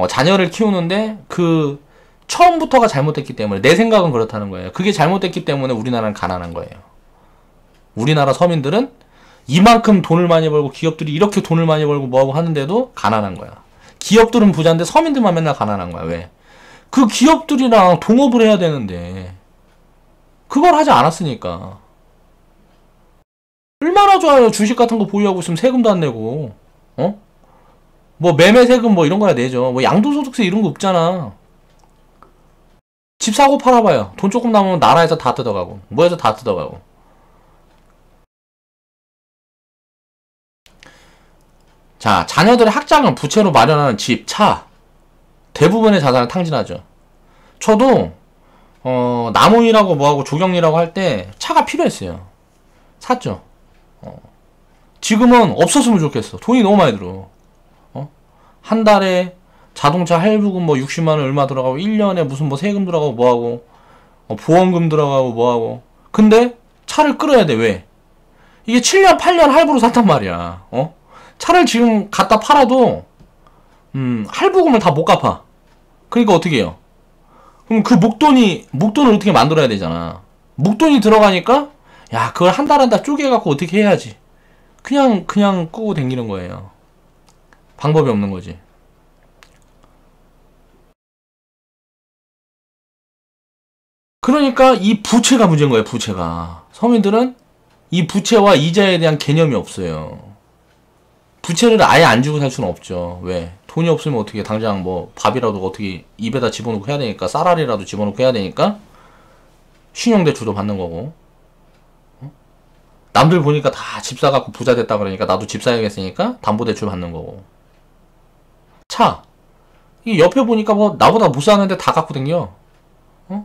자녀를 키우는데 그 처음부터가 잘못됐기 때문에 내 생각은 그렇다는 거예요. 그게 잘못됐기 때문에 우리나라는 가난한 거예요. 우리나라 서민들은 이만큼 돈을 많이 벌고 기업들이 이렇게 돈을 많이 벌고 뭐하고 하는데도 가난한 거야. 기업들은 부자인데 서민들만 맨날 가난한 거야. 왜? 그 기업들이랑 동업을 해야 되는데 그걸 하지 않았으니까. 얼마나 좋아요. 주식 같은 거 보유하고 있으면 세금도 안 내고. 뭐 매매 세금 뭐 이런 거야 내죠. 뭐 양도소득세 이런 거 없잖아. 집 사고 팔아봐요. 돈 조금 남으면 나라에서 다 뜯어가고 뭐에서 다 뜯어가고. 자, 자녀들의 학자금 부채로 마련하는 집, 차 대부분의 자산을 탕진하죠. 저도 남원이라고 뭐하고 조경리라고 할 때 차가 필요했어요. 샀죠. 지금은 없었으면 좋겠어. 돈이 너무 많이 들어. 한 달에 자동차 할부금 뭐 60만원 얼마 들어가고 1년에 무슨 뭐 세금 들어가고 뭐하고 보험금 들어가고 뭐하고. 근데 차를 끌어야 돼. 왜? 이게 7년 8년 할부로 샀단 말이야. 차를 지금 갖다 팔아도 할부금을 다 못 갚아. 그러니까 어떻게 해요? 그럼 그 목돈을 어떻게 만들어야 되잖아. 목돈이 들어가니까 야 그걸 한 달 한 달 쪼개갖고 어떻게 해야지. 그냥 끄고 댕기는 거예요. 방법이 없는 거지. 그러니까 이 부채가 문제인 거예요. 부채가. 서민들은 이 부채와 이자에 대한 개념이 없어요. 부채를 아예 안 주고 살 수는 없죠. 왜? 돈이 없으면 어떻게 당장 뭐 밥이라도 어떻게 입에다 집어넣고 해야 되니까 쌀알이라도 집어넣고 해야 되니까 신용대출도 받는 거고. 남들 보니까 다 집 사갖고 부자 됐다 그러니까 나도 집 사야겠으니까 담보대출 받는 거고. 차. 이 옆에 보니까 뭐 나보다 못 사는데 다 갖고 댕겨.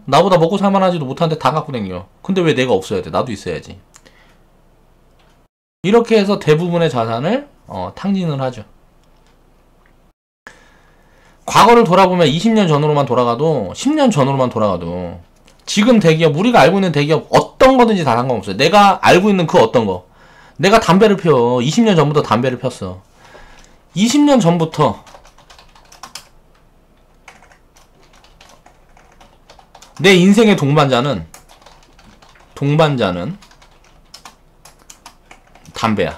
나보다 먹고 살만하지도 못하는데 다 갖고 댕겨. 근데 왜 내가 없어야 돼? 나도 있어야지. 이렇게 해서 대부분의 자산을 탕진을 하죠. 과거를 돌아보면 20년 전으로만 돌아가도 10년 전으로만 돌아가도 지금 대기업 우리가 알고 있는 대기업 어떤 거든지 다 상관없어요. 내가 알고 있는 그 어떤 거. 내가 담배를 펴. 20년 전부터 담배를 폈어. 20년 전부터 내 인생의 동반자는 담배야.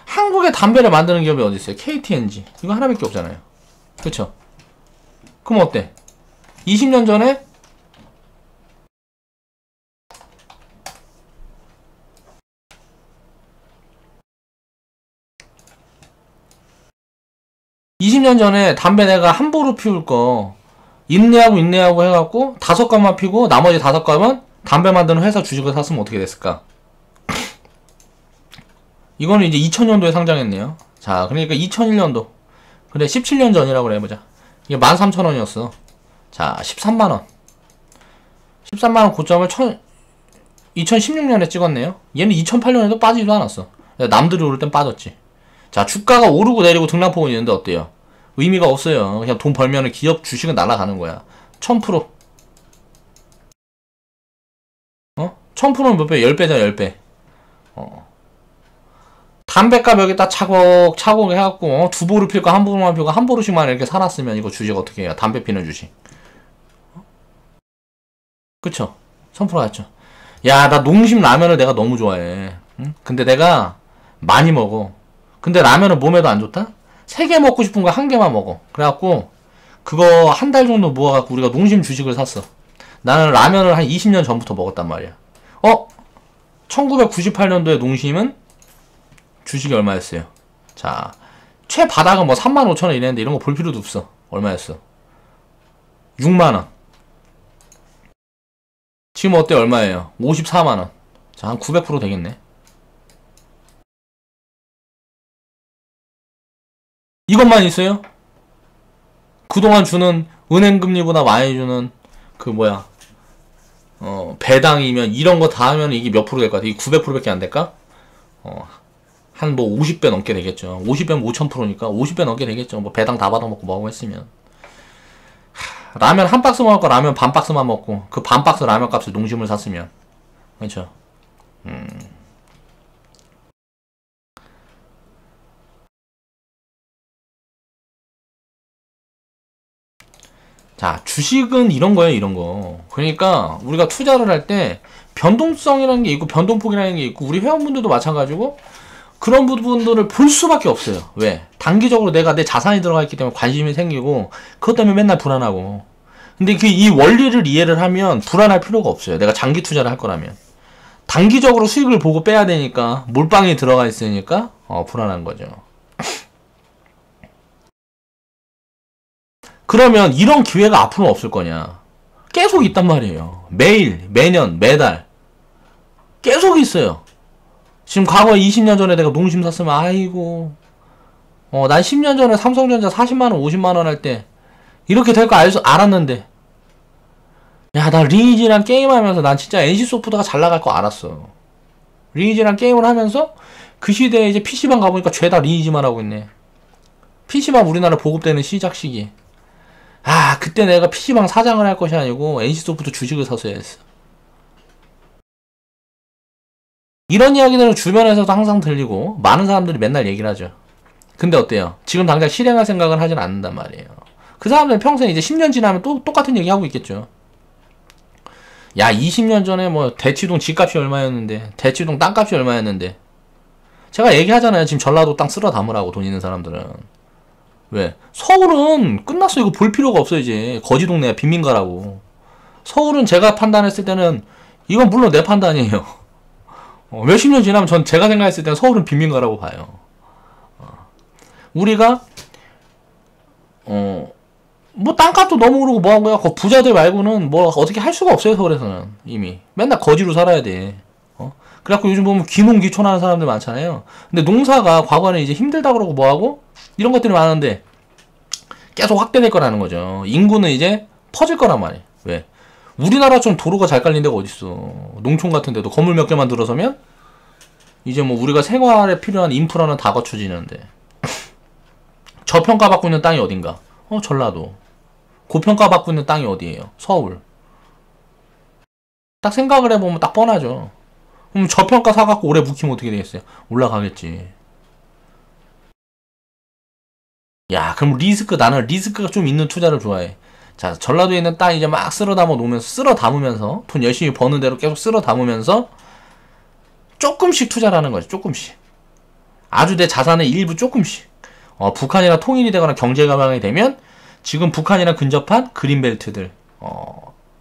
한국에 담배를 만드는 기업이 어디 있어요? KTNG. 이거 하나밖에 없잖아요. 그쵸? 그럼 어때? 20년 전에 담배 내가 함부로 피울 거 인내하고 해갖고 5갑만 피고 나머지 5갑은 담배 만드는 회사 주식을 샀으면 어떻게 됐을까? 이거는 이제 2000년도에 상장했네요. 자, 그러니까 2001년도. 그래, 17년 전이라고 그래, 해보자. 이게 13,000원이었어. 자, 13만원. 13만원 고점을 2016년에 찍었네요. 얘는 2008년에도 빠지지도 않았어. 남들이 오를 땐 빠졌지. 자, 주가가 오르고 내리고 등락폭은 있는데 어때요? 의미가 없어요. 그냥 돈 벌면은 기업 주식은 날아가는 거야. 1000%. 1000%는 몇 배? 10배잖아, 10배. 담배값 여기다 차곡차곡 해갖고, 두 보루 필 거 한 보루만 피고 한 보루씩만 이렇게 사놨으면 이거 주식 어떻게 해요? 담배 피는 주식. 그쵸? 1000% 맞죠? 야, 나 농심 라면을 내가 너무 좋아해. 응? 근데 내가 많이 먹어. 근데 라면은 몸에도 안 좋다? 3개 먹고 싶은 거 1개만 먹어. 그래갖고 그거 한 달 정도 모아갖고 우리가 농심 주식을 샀어. 나는 라면을 한 20년 전부터 먹었단 말이야. 1998년도에 농심은 주식이 얼마였어요? 자, 최바닥은 뭐 35,000원 이랬는데 이런 거 볼 필요도 없어. 얼마였어? 6만원. 지금 어때? 얼마예요? 54만원. 자, 한 900% 되겠네. 이것만 있어요? 그동안 주는 은행금리보다 많이 주는 그 뭐야 배당이면 이런 거 다 하면 이게 몇 프로 될 것 같아? 이게 900%밖에 안 될까? 한 뭐 50배 넘게 되겠죠. 50배면 5000%니까 50배 넘게 되겠죠. 뭐 배당 다 받아먹고 뭐하고 했으면. 라면 한 박스 먹을 거 라면 반 박스만 먹고 그 반 박스 라면 값을 농심을 샀으면. 그렇죠. 자, 주식은 이런 거예요, 이런 거. 그러니까 우리가 투자를 할 때 변동성이라는 게 있고 변동폭이라는 게 있고 우리 회원분들도 마찬가지고 그런 부분들을 볼 수밖에 없어요. 왜? 단기적으로 내가 내 자산이 들어가 있기 때문에 관심이 생기고 그것 때문에 맨날 불안하고. 근데 이 원리를 이해를 하면 불안할 필요가 없어요. 내가 장기 투자를 할 거라면. 단기적으로 수익을 보고 빼야 되니까 몰빵이 들어가 있으니까 불안한 거죠. 그러면 이런 기회가 앞으로 없을 거냐? 계속 있단 말이에요. 매일, 매년, 매달 계속 있어요. 지금 과거에 20년 전에 내가 농심 샀으면 아이고 난 10년 전에 삼성전자 40만원 50만원 할 때 이렇게 될 거 알았는데 야, 나 리니지랑 게임하면서 난 진짜 NC소프트가 잘 나갈 거 알았어. 리니지랑 게임을 하면서 그 시대에 이제 PC방 가보니까 죄다 리니지만 하고 있네. PC방 우리나라 보급되는 시작 시기. 그때 내가 PC방 사장을 할 것이 아니고 NC소프트 주식을 샀어야 했어. 이런 이야기들은 주변에서도 항상 들리고 많은 사람들이 맨날 얘기를 하죠. 근데 어때요? 지금 당장 실행할 생각을 하진 않는단 말이에요. 그 사람들은 평생 이제 10년 지나면 또 똑같은 얘기 하고 있겠죠. 야, 20년 전에 뭐 대치동 집값이 얼마였는데 대치동 땅값이 얼마였는데 제가 얘기하잖아요. 지금 전라도 땅 쓸어 담으라고 돈 있는 사람들은. 왜? 서울은 끝났어. 이거 볼 필요가 없어 이제. 거지 동네야. 빈민가라고. 서울은 제가 판단했을 때는 이건 물론 내 판단이에요. 몇십 년 지나면 전 제가 생각했을 때는 서울은 빈민가라고 봐요. 우리가 뭐 땅값도 너무 오르고 뭐한 거야. 그 부자들 말고는 뭐 어떻게 할 수가 없어요. 서울에서는 이미 맨날 거지로 살아야 돼. 그래갖고 요즘 보면 귀농귀촌하는 사람들 많잖아요. 근데 농사가 과거에는 이제 힘들다 그러고 뭐하고 이런 것들이 많은데 계속 확대될 거라는 거죠. 인구는 이제 퍼질 거란 말이에요. 왜? 우리나라처럼 도로가 잘 깔린 데가 어딨어. 농촌 같은 데도 건물 몇 개만 들어서면 이제 뭐 우리가 생활에 필요한 인프라는 다 갖춰지는데 저평가받고 있는 땅이 어딘가? 전라도. 고평가받고 있는 땅이 어디예요? 서울. 딱 생각을 해보면 딱 뻔하죠. 그럼 저평가 사갖고 오래 묵히면 어떻게 되겠어요? 올라가겠지. 야, 그럼 나는 리스크가 좀 있는 투자를 좋아해. 자, 전라도에 있는 땅 이제 막 쓸어 담으면서 돈 열심히 버는 대로 계속 쓸어 담으면서 조금씩 투자를 하는 거지. 조금씩. 아주 내 자산의 일부 조금씩. 북한이랑 통일이 되거나 경제 가방이 되면 지금 북한이랑 근접한 그린벨트들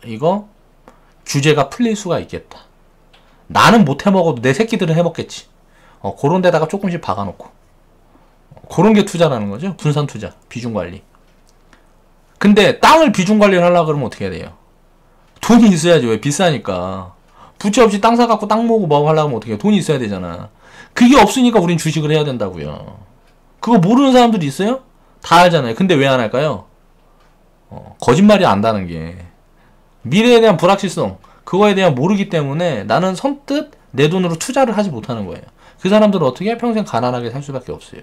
이거 규제가 풀릴 수가 있겠다. 나는 못 해먹어도 내 새끼들은 해먹겠지. 그런 데다가 조금씩 박아놓고 그런 게 투자라는 거죠. 분산 투자, 비중 관리. 근데 땅을 비중 관리를 하려고 그러면 어떻게 해야 돼요? 돈이 있어야지. 왜? 비싸니까. 부채 없이 땅 사갖고 땅 모으고 뭐 하려고 하면 어떻게 해요? 돈이 있어야 되잖아. 그게 없으니까 우린 주식을 해야 된다고요. 그거 모르는 사람들이 있어요? 다 알잖아요. 근데 왜 안 할까요? 거짓말이 안다는 게. 미래에 대한 불확실성, 그거에 대한 모르기 때문에 나는 선뜻 내 돈으로 투자를 하지 못하는 거예요. 그 사람들은 어떻게 평생 가난하게 살 수밖에 없어요.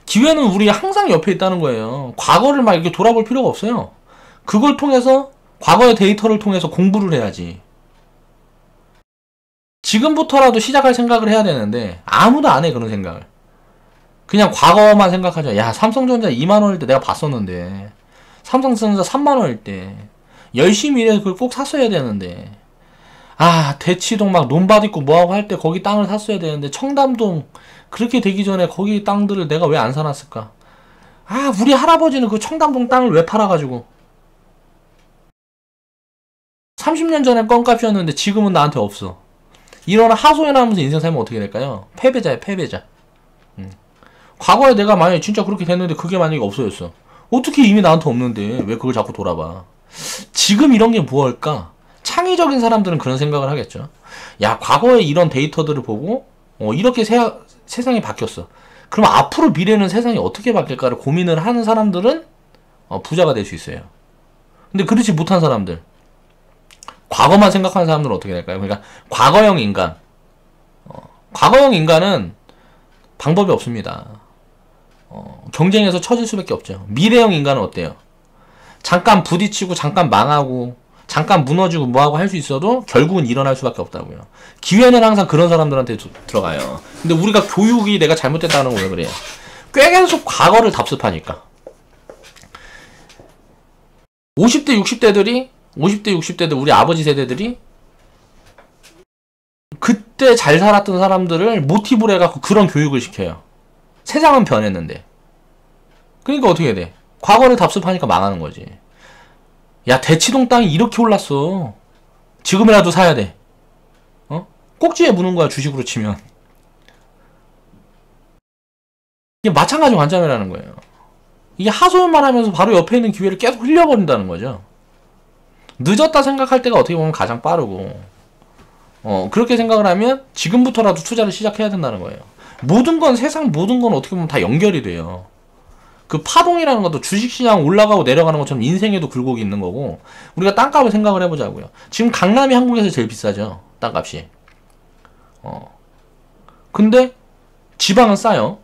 기회는 우리 항상 옆에 있다는 거예요. 과거를 막 이렇게 돌아볼 필요가 없어요. 그걸 통해서 과거의 데이터를 통해서 공부를 해야지. 지금부터라도 시작할 생각을 해야 되는데 아무도 안 해. 그런 생각을. 그냥 과거만 생각하죠. 야, 삼성전자 2만원일 때 내가 봤었는데 삼성전자 3만원일 때 열심히 일해서 그걸 꼭 샀어야 되는데 대치동 막 논밭 있고 뭐하고 할 때 거기 땅을 샀어야 되는데, 청담동 그렇게 되기 전에 거기 땅들을 내가 왜 안 사놨을까? 우리 할아버지는 그 청담동 땅을 왜 팔아가지고 30년 전에 껌값이었는데 지금은 나한테 없어. 이런 하소연하면서 인생 살면 어떻게 될까요? 패배자야, 패배자. 과거에 내가 만약에 진짜 그렇게 됐는데 그게 만약에 없어졌어. 어떻게 이미 나한테 없는데 왜 그걸 자꾸 돌아봐? 지금 이런 게 무엇일까? 창의적인 사람들은 그런 생각을 하겠죠. 야, 과거에 이런 데이터들을 보고 이렇게 세상이 바뀌었어. 그럼 앞으로 미래는 세상이 어떻게 바뀔까를 고민을 하는 사람들은 부자가 될 수 있어요. 근데 그렇지 못한 사람들, 과거만 생각하는 사람들은 어떻게 될까요? 그러니까 과거형 인간, 과거형 인간은 방법이 없습니다. 경쟁에서 처질 수밖에 없죠. 미래형 인간은 어때요? 잠깐 부딪히고 잠깐 망하고 잠깐 무너지고 뭐하고 할 수 있어도 결국은 일어날 수밖에 없다고요. 기회는 항상 그런 사람들한테 들어가요. 근데 우리가 교육이 내가 잘못됐다는 건 왜 그래요? 꽤 계속 과거를 답습하니까. 50대 60대들 우리 아버지 세대들이 그때 잘 살았던 사람들을 모티브로 해갖고 그런 교육을 시켜요. 세상은 변했는데. 그러니까 어떻게 돼? 과거를 답습하니까 망하는 거지. 야, 대치동 땅이 이렇게 올랐어. 지금이라도 사야 돼. 꼭지에 무는 거야, 주식으로 치면. 이게 마찬가지 관점이라는 거예요. 이게 하소연만 하면서 바로 옆에 있는 기회를 계속 흘려버린다는 거죠. 늦었다 생각할 때가 어떻게 보면 가장 빠르고, 그렇게 생각을 하면 지금부터라도 투자를 시작해야 된다는 거예요. 세상 모든 건 어떻게 보면 다 연결이 돼요. 그 파동이라는 것도 주식시장 올라가고 내려가는 것처럼 인생에도 굴곡이 있는 거고, 우리가 땅값을 생각을 해보자고요. 지금 강남이 한국에서 제일 비싸죠, 땅값이. 근데 지방은 싸요.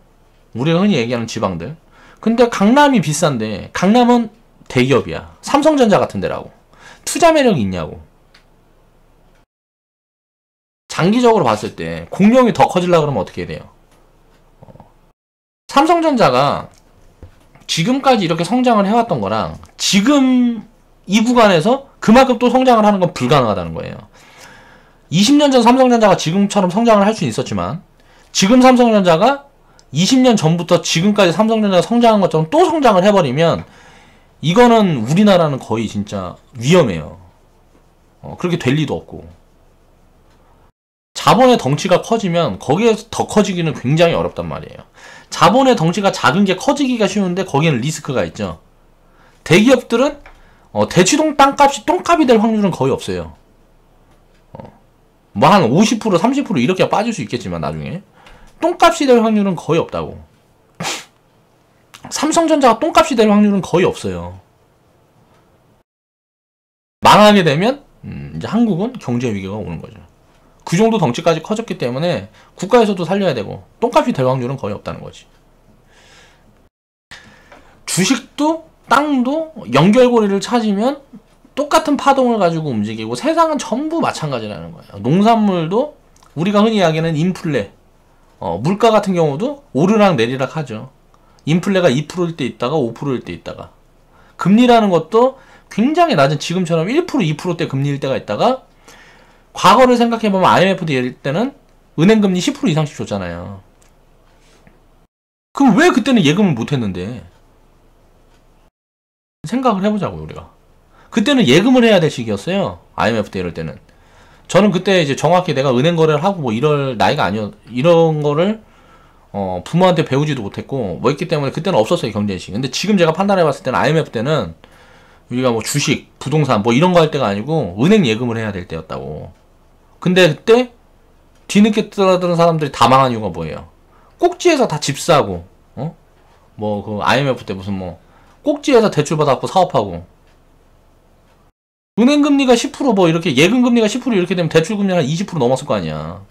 우리가 흔히 얘기하는 지방들. 근데 강남이 비싼데 강남은 대기업이야. 삼성전자 같은 데라고. 투자 매력이 있냐고. 장기적으로 봤을 때 공룡이 더 커지려고 그러면 어떻게 돼요? 삼성전자가 지금까지 이렇게 성장을 해왔던 거랑 지금 이 구간에서 그만큼 또 성장을 하는 건 불가능하다는 거예요. 20년 전 삼성전자가 지금처럼 성장을 할 수는 있었지만 지금 삼성전자가 20년 전부터 지금까지 삼성전자가 성장한 것처럼 또 성장을 해버리면 이거는 우리나라는 거의 진짜 위험해요. 그렇게 될 리도 없고. 자본의 덩치가 커지면 거기에서 더 커지기는 굉장히 어렵단 말이에요. 자본의 덩치가 작은 게 커지기가 쉬운데 거기에는 리스크가 있죠. 대기업들은 대치동 땅값이 똥값이 될 확률은 거의 없어요. 뭐 한 50%, 30% 이렇게 빠질 수 있겠지만 나중에 똥값이 될 확률은 거의 없다고. 삼성전자가 똥값이 될 확률은 거의 없어요. 망하게 되면 이제 한국은 경제 위기가 오는 거죠. 그 정도 덩치까지 커졌기 때문에 국가에서도 살려야 되고 똥값이 될 확률은 거의 없다는 거지. 주식도 땅도 연결고리를 찾으면 똑같은 파동을 가지고 움직이고 세상은 전부 마찬가지라는 거예요. 농산물도 우리가 흔히 이야기하는 인플레, 물가 같은 경우도 오르락 내리락 하죠. 인플레가 2%일 때 있다가 5%일 때 있다가, 금리라는 것도 굉장히 낮은 지금처럼 1%, 2%대 금리일 때가 있다가, 과거를 생각해보면 IMF 때는 은행금리 10% 이상씩 줬잖아요. 그럼 왜 그때는 예금을 못했는데? 생각을 해보자고요, 우리가. 그때는 예금을 해야 될 시기였어요. IMF 때 이럴 때는. 저는 그때 이제 정확히 내가 은행 거래를 하고 뭐 이럴 나이가 이런 거를 부모한테 배우지도 못했고 뭐 했기 때문에 그때는 없었어요, 경제인식이. 근데 지금 제가 판단해봤을 때는 IMF 때는 우리가 뭐 주식, 부동산 뭐 이런 거 할 때가 아니고 은행 예금을 해야 될 때였다고. 근데 그때 뒤늦게 떠들은 사람들이 다 망한 이유가 뭐예요? 꼭지에서 다 집 사고, 뭐 그 IMF 때 무슨 뭐 꼭지에서 대출 받아갖고 사업하고, 은행금리가 10% 뭐 이렇게 예금금리가 10% 이렇게 되면 대출금리가 한 20% 넘었을 거 아니야.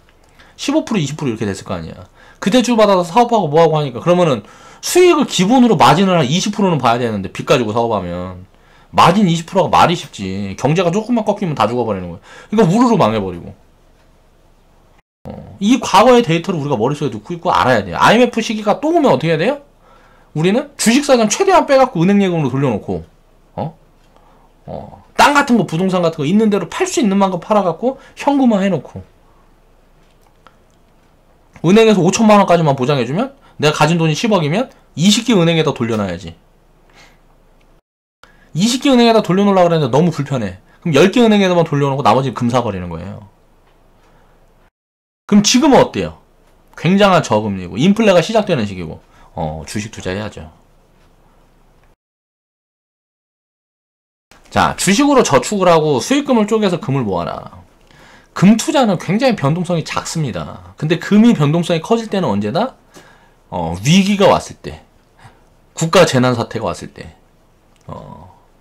15% 20% 이렇게 됐을 거 아니야. 그 대출 받아서 사업하고 뭐하고 하니까 그러면은 수익을 기본으로 마진을 한 20%는 봐야 되는데 빚 가지고 사업하면 마진 20%가 말이 쉽지. 경제가 조금만 꺾이면 다 죽어버리는 거야. 그러니까 우르르 망해버리고. 이 과거의 데이터를 우리가 머릿속에 넣고 있고 알아야 돼요. IMF 시기가 또 오면 어떻게 해야 돼요? 우리는 주식사장 최대한 빼갖고 은행 예금으로 돌려놓고 땅 같은 거, 부동산 같은 거 있는 대로 팔 수 있는 만큼 팔아갖고 현금화 해놓고 은행에서 5천만 원까지만 보장해주면 내가 가진 돈이 10억이면 20개 은행에다 돌려놔야지. 20개 은행에다 돌려놓으려고 그랬는데 너무 불편해. 그럼 10개 은행에다만 돌려놓고 나머지 금 사버리는 거예요. 그럼 지금은 어때요? 굉장한 저금리고 인플레가 시작되는 시기고 주식 투자해야죠. 자, 주식으로 저축을 하고 수익금을 쪼개서 금을 모아라. 금 투자는 굉장히 변동성이 작습니다. 근데 금이 변동성이 커질 때는 언제나 위기가 왔을 때, 국가 재난 사태가 왔을 때,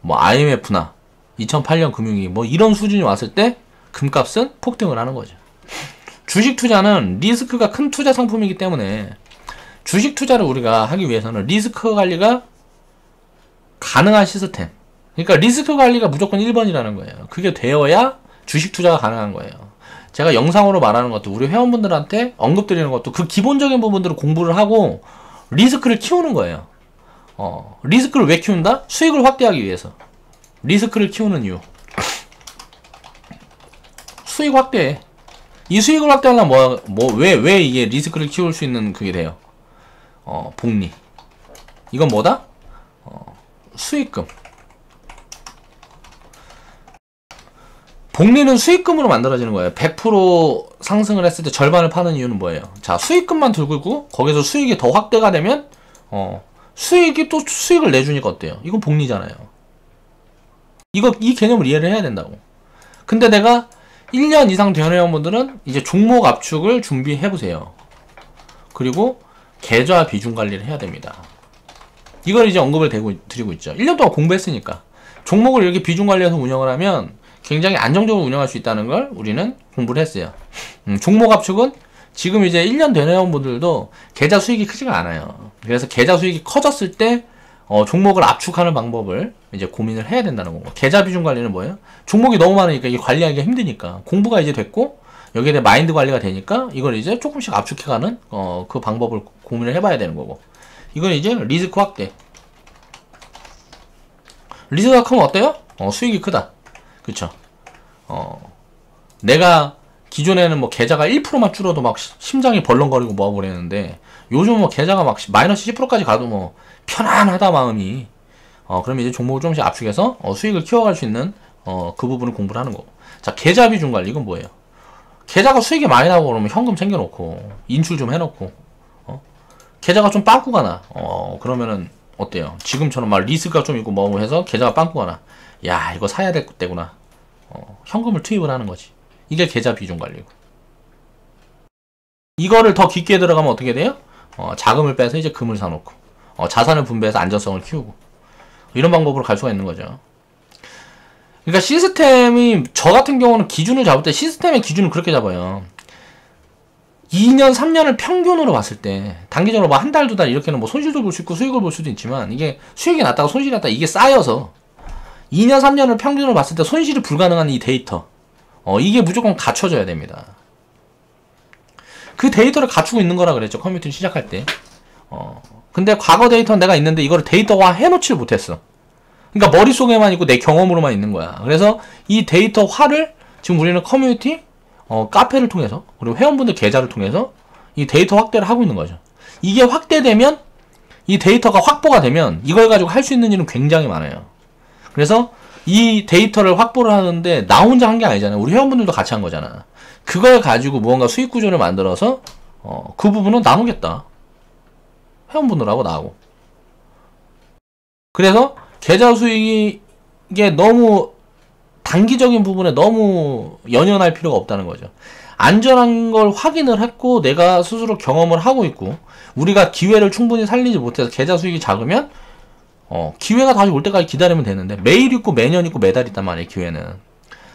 뭐 IMF나 2008년 금융위기 뭐 이런 수준이 왔을 때 금값은 폭등을 하는 거죠. 주식 투자는 리스크가 큰 투자 상품이기 때문에 주식 투자를 우리가 하기 위해서는 리스크 관리가 가능한 시스템. 그러니까 리스크 관리가 무조건 1번이라는 거예요. 그게 되어야 주식 투자가 가능한 거예요. 제가 영상으로 말하는 것도 우리 회원분들한테 언급드리는 것도 그 기본적인 부분들을 공부를 하고 리스크를 키우는 거예요. 리스크를 왜 키운다? 수익을 확대하기 위해서. 리스크를 키우는 이유. 수익 확대. 이 수익을 확대하려면 왜 이게 리스크를 키울 수 있는 그게 돼요? 복리. 이건 뭐다? 수익금. 복리는 수익금으로 만들어지는 거예요. 100% 상승을 했을 때 절반을 파는 이유는 뭐예요? 자, 수익금만 들고 거기서 수익이 더 확대가 되면 수익이 또 수익을 내주니까 어때요? 이건 복리잖아요. 이 개념을 이해를 해야 된다고. 근데 내가 1년 이상 된 회원분들은 이제 종목 압축을 준비해보세요. 그리고 계좌 비중 관리를 해야 됩니다. 이걸 이제 언급을 드리고 있죠. 1년 동안 공부했으니까. 종목을 이렇게 비중 관리해서 운영을 하면 굉장히 안정적으로 운영할 수 있다는 걸 우리는 공부를 했어요. 종목 압축은 지금 이제 1년 된 회원분들도 계좌 수익이 크지가 않아요. 그래서 계좌 수익이 커졌을 때 종목을 압축하는 방법을 이제 고민을 해야 된다는 거고. 계좌 비중 관리는 뭐예요? 종목이 너무 많으니까 이게 관리하기가 힘드니까 공부가 이제 됐고 여기에 대해 마인드 관리가 되니까 이걸 이제 조금씩 압축해가는 그 방법을 고민을 해봐야 되는 거고. 이건 이제 리스크 확대. 리스크가 크면 어때요? 수익이 크다. 그쵸? 내가 기존에는 뭐 계좌가 1%만 줄어도 막 심장이 벌렁거리고 뭐하고 그랬는데 요즘 뭐 계좌가 막 마이너스 10%까지 가도 뭐 편안하다 마음이. 그러면 이제 종목을 조금씩 압축해서 수익을 키워갈 수 있는 그 부분을 공부를 하는 거고. 자, 계좌 비중 관리. 이건 뭐예요? 계좌가 수익이 많이 나고 그러면 현금 챙겨놓고 인출 좀 해놓고 계좌가 좀 빵꾸가 나. 그러면은 어때요? 지금처럼 막 리스크가 좀 있고 뭐고 해서 계좌가 빵꾸가 나. 야, 이거 사야 될 때구나. 현금을 투입을 하는 거지. 이게 계좌 비중 관리고. 이거를 더 깊게 들어가면 어떻게 돼요? 자금을 빼서 이제 금을 사놓고 자산을 분배해서 안전성을 키우고 이런 방법으로 갈 수가 있는 거죠. 그러니까 시스템이 저 같은 경우는 기준을 잡을 때 시스템의 기준을 그렇게 잡아요. 2년, 3년을 평균으로 봤을 때 단기적으로 뭐 한 달, 두 달 이렇게는 뭐 손실도 볼 수 있고 수익을 볼 수도 있지만 이게 수익이 났다가 손실이 났다가 이게 쌓여서 2년, 3년을 평균으로 봤을 때 손실이 불가능한 이 데이터 이게 무조건 갖춰져야 됩니다. 그 데이터를 갖추고 있는 거라 그랬죠. 커뮤니티를 시작할 때. 근데 과거 데이터는 내가 있는데 이거를 데이터화 해놓지를 못했어. 그러니까 머릿속에만 있고 내 경험으로만 있는 거야. 그래서 이 데이터화를 지금 우리는 커뮤니티 카페를 통해서 그리고 회원분들 계좌를 통해서 이 데이터 확대를 하고 있는 거죠. 이게 확대되면 이 데이터가 확보가 되면 이걸 가지고 할 수 있는 일은 굉장히 많아요. 그래서 이 데이터를 확보를 하는데 나 혼자 한 게 아니잖아요. 우리 회원분들도 같이 한 거잖아. 그걸 가지고 무언가 수익 구조를 만들어서 그 부분은 나누겠다. 회원분들하고 나하고. 그래서 계좌 수익이 이게 너무 단기적인 부분에 너무 연연할 필요가 없다는 거죠. 안전한 걸 확인을 했고 내가 스스로 경험을 하고 있고 우리가 기회를 충분히 살리지 못해서 계좌 수익이 작으면 기회가 다시 올 때까지 기다리면 되는데 매일 있고 매년 있고 매달 있단 말이에요. 기회는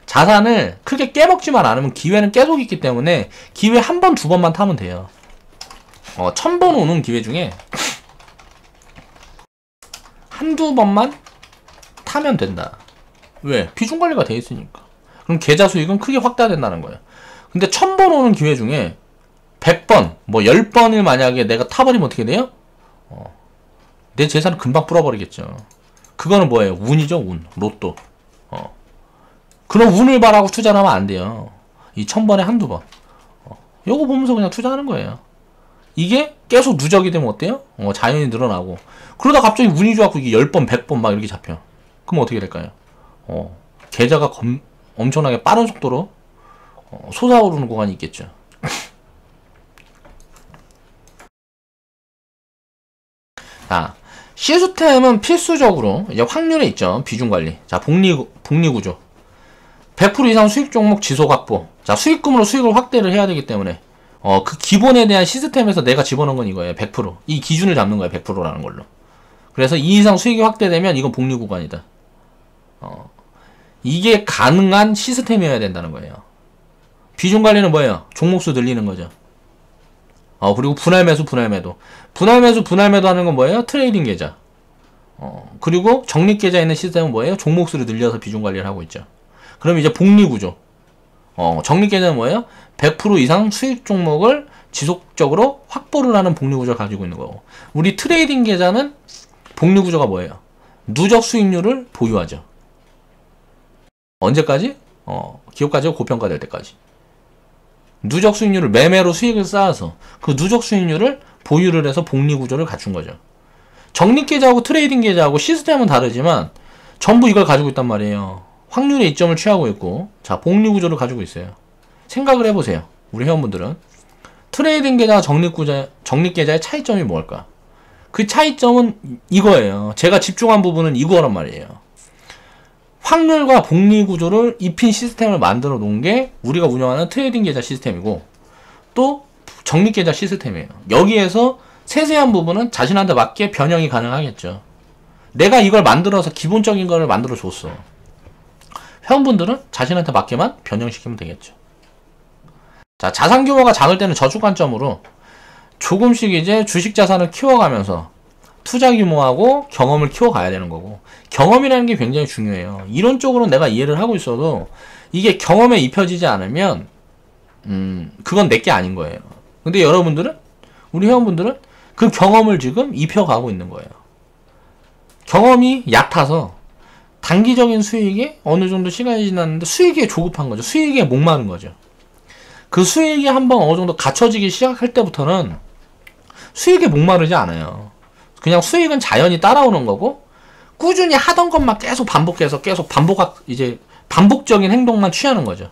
자산을 크게 깨먹지만 않으면 기회는 계속 있기 때문에 기회 한 번, 두 번만 타면 돼요. 1000번 오는 기회 중에 한두 번만 타면 된다. 왜? 비중 관리가 돼 있으니까. 그럼 계좌 수익은 크게 확대된다는 거예요. 근데 1000번 오는 기회 중에 100번, 뭐 10번을 만약에 내가 타버리면 어떻게 돼요? 내 재산을 금방 불어버리겠죠. 그거는 뭐예요? 운이죠, 운. 로또. 그럼 운을 바라고 투자를 하면 안 돼요. 이 1000번에 한두 번. 요거 보면서 그냥 투자하는 거예요. 이게 계속 누적이 되면 어때요? 자연이 늘어나고. 그러다 갑자기 운이 좋아갖고 이게 10번, 100번 막 이렇게 잡혀. 그럼 어떻게 될까요? 계좌가 엄청나게 빠른 속도로 솟아오르는 구간이 있겠죠. 자, 시스템은 필수적으로 이제 확률에 있죠. 비중관리. 자, 복리구조. 100% 이상 수익 종목 지속 확보. 자, 수익금으로 수익을 확대를 해야 되기 때문에 그 기본에 대한 시스템에서 내가 집어넣은 건 이거예요. 100%. 이 기준을 잡는 거예요. 100%라는 걸로. 그래서 이 이상 수익이 확대되면 이건 복리구간이다. 이게 가능한 시스템이어야 된다는 거예요. 비중관리는 뭐예요? 종목수 늘리는 거죠. 그리고 분할매수, 분할매도. 분할매수, 분할매도 하는 건 뭐예요? 트레이딩 계좌. 그리고 적립계좌에 있는 시스템은 뭐예요? 종목수를 늘려서 비중관리를 하고 있죠. 그럼 이제 복리구조. 적립계좌는 뭐예요? 100% 이상 수익 종목을 지속적으로 확보를 하는 복리구조를 가지고 있는 거고. 우리 트레이딩 계좌는 복리구조가 뭐예요? 누적 수익률을 보유하죠. 언제까지? 기업가치가 고평가될 때까지. 누적 수익률을 매매로 수익을 쌓아서 그 누적 수익률을 보유를 해서 복리구조를 갖춘 거죠. 적립계좌하고 트레이딩 계좌하고 시스템은 다르지만 전부 이걸 가지고 있단 말이에요. 확률의 이점을 취하고 있고, 자, 복리구조를 가지고 있어요. 생각을 해보세요. 우리 회원분들은 트레이딩 계좌와 적립계좌의 차이점이 뭘까? 그 차이점은 이거예요. 제가 집중한 부분은 이거란 말이에요. 확률과 복리구조를 입힌 시스템을 만들어 놓은 게 우리가 운영하는 트레이딩 계좌 시스템이고, 또 적립계좌 시스템이에요. 여기에서 세세한 부분은 자신한테 맞게 변형이 가능하겠죠. 내가 이걸 만들어서 기본적인 걸 만들어 줬어. 회원분들은 자신한테 맞게만 변형시키면 되겠죠. 자, 자산 규모가 작을 때는 저축 관점으로 조금씩 이제 주식 자산을 키워가면서 투자 규모하고 경험을 키워가야 되는 거고, 경험이라는 게 굉장히 중요해요. 이론적으로 내가 이해를 하고 있어도 이게 경험에 입혀지지 않으면 그건 내게 아닌 거예요. 근데 여러분들은, 우리 회원분들은 그 경험을 지금 입혀가고 있는 거예요. 경험이 얕아서 단기적인 수익에 어느 정도 시간이 지났는데 수익에 조급한 거죠. 수익에 목마른 거죠. 그 수익이 한번 어느 정도 갖춰지기 시작할 때부터는 수익에 목마르지 않아요. 그냥 수익은 자연히 따라오는 거고, 꾸준히 하던 것만 계속 반복해서 계속 반복적인 행동만 취하는 거죠.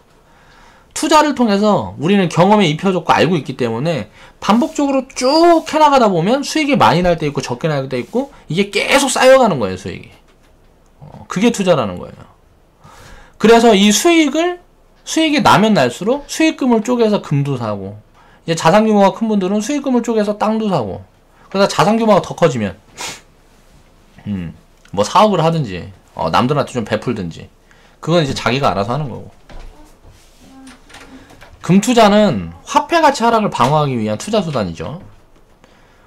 투자를 통해서 우리는 경험에 입혀졌고 알고 있기 때문에 반복적으로 쭉 해나가다 보면 수익이 많이 날 때 있고 적게 날 때 있고, 이게 계속 쌓여가는 거예요, 수익이. 그게 투자라는 거예요. 그래서 이 수익이 나면 날수록 수익금을 쪼개서 금도 사고, 이제 자산 규모가 큰 분들은 수익금을 쪼개서 땅도 사고, 그래서 자산 규모가 더 커지면 뭐 사업을 하든지 남들한테 좀 베풀든지, 그건 이제 자기가 알아서 하는 거고. 금투자는 화폐 가치 하락을 방어하기 위한 투자 수단이죠.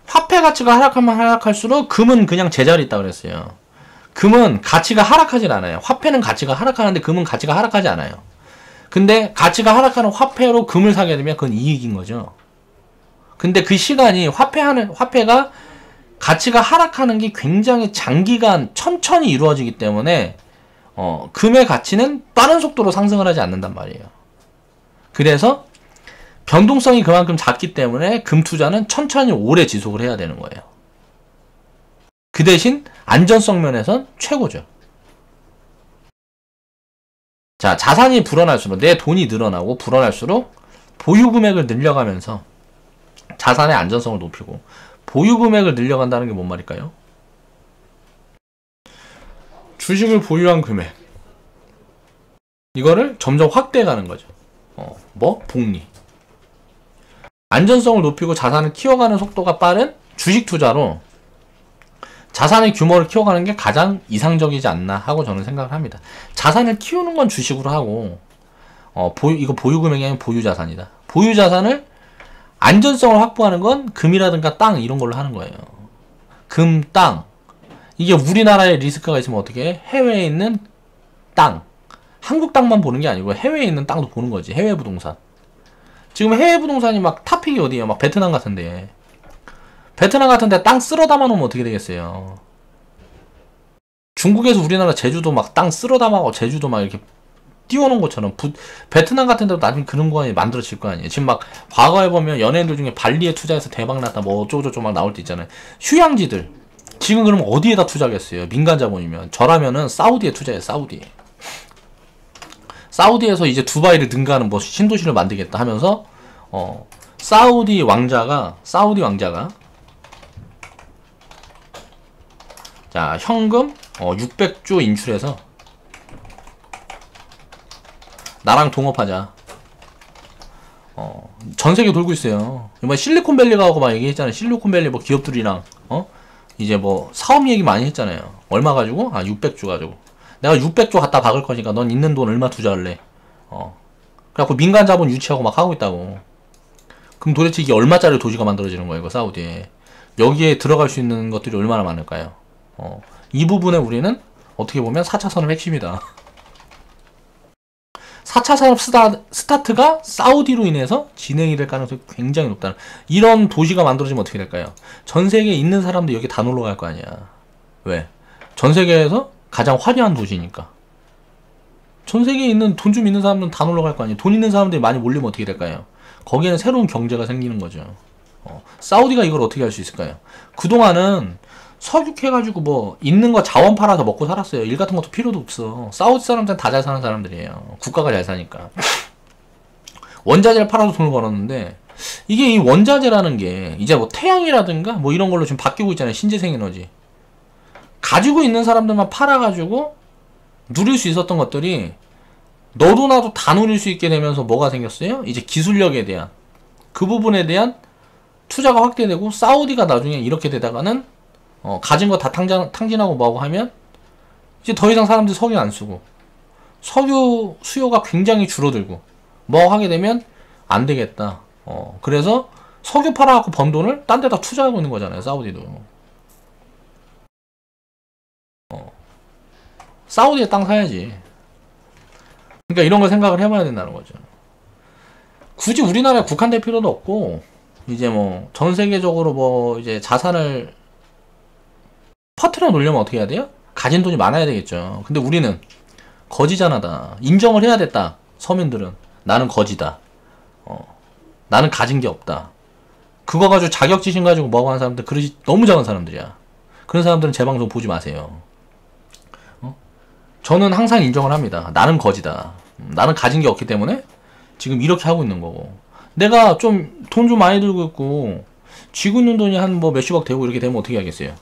화폐 가치가 하락하면 하락할수록 금은 그냥 제자리 있다 그랬어요. 금은 가치가 하락하진 않아요. 화폐는 가치가 하락하는데 금은 가치가 하락하지 않아요. 근데 가치가 하락하는 화폐로 금을 사게 되면 그건 이익인 거죠. 근데 그 시간이 화폐가 가치가 하락하는 게 굉장히 장기간 천천히 이루어지기 때문에 금의 가치는 빠른 속도로 상승을 하지 않는단 말이에요. 그래서 변동성이 그만큼 작기 때문에 금 투자는 천천히 오래 지속을 해야 되는 거예요. 그 대신 안전성 면에선 최고죠. 자, 자산이 불어날수록, 내 돈이 늘어나고 불어날수록 보유 금액을 늘려가면서 자산의 안전성을 높이고, 보유 금액을 늘려간다는 게 뭔 말일까요? 주식을 보유한 금액, 이거를 점점 확대해가는 거죠. 복리. 안전성을 높이고 자산을 키워가는 속도가 빠른 주식 투자로 자산의 규모를 키워가는 게 가장 이상적이지 않나 하고 저는 생각을 합니다. 자산을 키우는 건 주식으로 하고, 이거 보유금액이 아니면 보유자산이다. 보유자산을 안전성을 확보하는 건 금이라든가 땅 이런 걸로 하는 거예요. 금, 땅. 이게 우리나라에 리스크가 있으면 어떻게 해? 해외에 있는 땅. 한국 땅만 보는 게 아니고 해외에 있는 땅도 보는 거지. 해외 부동산. 지금 해외 부동산이 막 탑픽이 어디에요? 막 베트남 같은데. 베트남 같은데 땅 쓸어 담아 놓으면 어떻게 되겠어요? 중국에서 우리나라 제주도 막 땅 쓸어 담아고 제주도 막 이렇게 띄워놓은 것처럼 베트남 같은 데도 나중에 그런 거 만들어질 거 아니에요. 지금 막 과거에 보면 연예인들 중에 발리에 투자해서 대박 났다 뭐 어쩌고저쩌고 막 나올 때 있잖아요. 휴양지들 지금 그러면 어디에다 투자하겠어요? 민간 자본이면. 저라면은 사우디에 투자해요. 사우디에서 이제 두바이를 능가하는 뭐 신도시를 만들겠다 하면서 사우디 왕자가 자 현금 600조 인출해서 나랑 동업하자. 전 세계 돌고 있어요. 이번에 실리콘밸리 가고 막 얘기했잖아요. 실리콘밸리 뭐 기업들이랑 이제 뭐 사업 얘기 많이 했잖아요. 얼마 가지고? 600조 가지고. 내가 600조 갖다 박을 거니까 넌 있는 돈 얼마 투자할래? 그래갖고 민간 자본 유치하고 막 하고 있다고. 그럼 도대체 이게 얼마짜리 도시가 만들어지는 거예요, 이거 사우디에. 여기에 들어갈 수 있는 것들이 얼마나 많을까요? 이 부분에 우리는 어떻게 보면 4차 산업 핵심이다. 4차 산업 스타트가 사우디로 인해서 진행이 될 가능성이 굉장히 높다. 이런 도시가 만들어지면 어떻게 될까요? 전 세계에 있는 사람들 여기 다 놀러 갈 거 아니야. 왜? 전 세계에서 가장 화려한 도시니까. 전 세계에 있는 돈 좀 있는 사람들은 다 놀러 갈 거 아니에요. 돈 있는 사람들이 많이 몰리면 어떻게 될까요? 거기에는 새로운 경제가 생기는 거죠. 사우디가 이걸 어떻게 할 수 있을까요? 그동안은 석유캐가지고 뭐 있는 거 자원 팔아서 먹고 살았어요. 일 같은 것도 필요도 없어. 사우디 사람들은 다 잘 사는 사람들이에요. 국가가 잘 사니까. 원자재를 팔아서 돈을 벌었는데 이게 이 원자재라는 게 이제 뭐 태양이라든가 뭐 이런 걸로 지금 바뀌고 있잖아요. 신재생 에너지. 가지고 있는 사람들만 팔아가지고 누릴 수 있었던 것들이 너도 나도 다 누릴 수 있게 되면서 뭐가 생겼어요? 이제 기술력에 대한 그 부분에 대한 투자가 확대되고 사우디가 나중에 이렇게 되다가는 가진 거 다 탕진하고 뭐하고 하면 이제 더 이상 사람들이 석유 안 쓰고 석유 수요가 굉장히 줄어들고 뭐 하게 되면 안 되겠다. 그래서 석유 팔아갖고 번 돈을 딴 데다 투자하고 있는 거잖아요. 사우디도. 사우디에 땅 사야지. 그러니까 이런 걸 생각을 해봐야 된다는 거죠. 굳이 우리나라에 국한될 필요도 없고 이제 뭐 전 세계적으로 뭐 이제 자산을 퍼트려 놓으려면 어떻게 해야 돼요? 가진 돈이 많아야 되겠죠. 근데 우리는 거지잖아다. 인정을 해야 됐다. 서민들은 나는 거지다. 나는 가진 게 없다. 그거 가지고 자격지심 가지고 뭐하고 하는 사람들 그릇이 너무 작은 사람들이야. 그런 사람들은 제 방송 보지 마세요. 저는 항상 인정을 합니다. 나는 거지다. 나는 가진 게 없기 때문에 지금 이렇게 하고 있는 거고. 내가 좀 돈 좀 많이 들고 있고 쥐고 있는 돈이 한 뭐 몇십억 되고 이렇게 되면 어떻게 하겠어요?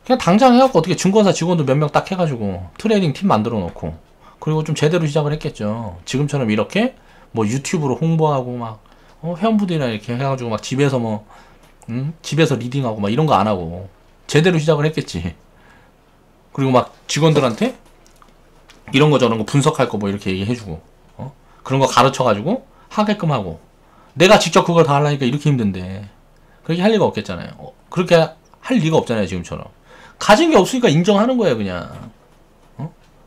그냥 당장 해갖고 어떻게 증권사 직원도 몇 명 딱 해가지고 트레이딩 팀 만들어 놓고 그리고 좀 제대로 시작을 했겠죠. 지금처럼 이렇게 뭐 유튜브로 홍보하고 막 회원분들이랑 이렇게 해가지고 막 집에서 뭐 집에서 리딩하고 막 이런 거 안 하고 제대로 시작을 했겠지. 그리고 막 직원들한테 이런 거 저런 거 분석할 거 뭐 이렇게 얘기해주고 그런 거 가르쳐가지고 하게끔 하고 내가 직접 그걸 다 하려니까 이렇게 힘든데 그렇게 할 리가 없겠잖아요. 그렇게 할 리가 없잖아요. 지금처럼 가진 게 없으니까 인정하는 거예요. 그냥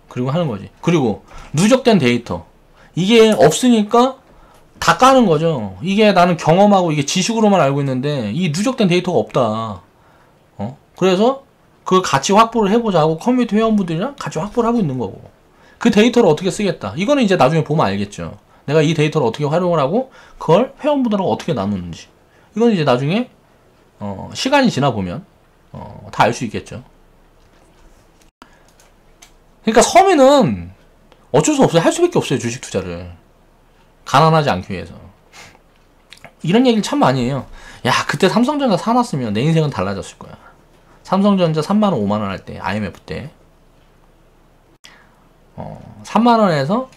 그리고 하는 거지. 그리고 누적된 데이터 이게 없으니까 다 까는 거죠. 이게 나는 경험하고 이게 지식으로만 알고 있는데 이 누적된 데이터가 없다. 그래서 그 같이 확보를 해보자 하고 커뮤니티 회원분들이랑 같이 확보를 하고 있는 거고 그 데이터를 어떻게 쓰겠다. 이거는 이제 나중에 보면 알겠죠. 내가 이 데이터를 어떻게 활용을 하고 그걸 회원분들하고 어떻게 나누는지 이건 이제 나중에 시간이 지나 보면 다 알 수 있겠죠. 그러니까 서민은 어쩔 수 없어요. 할 수밖에 없어요. 주식 투자를 가난하지 않기 위해서. 이런 얘기를 참 많이 해요. 야 그때 삼성전자 사놨으면 내 인생은 달라졌을 거야. 삼성전자 3만원 5만원 할 때 IMF 때 3만원에서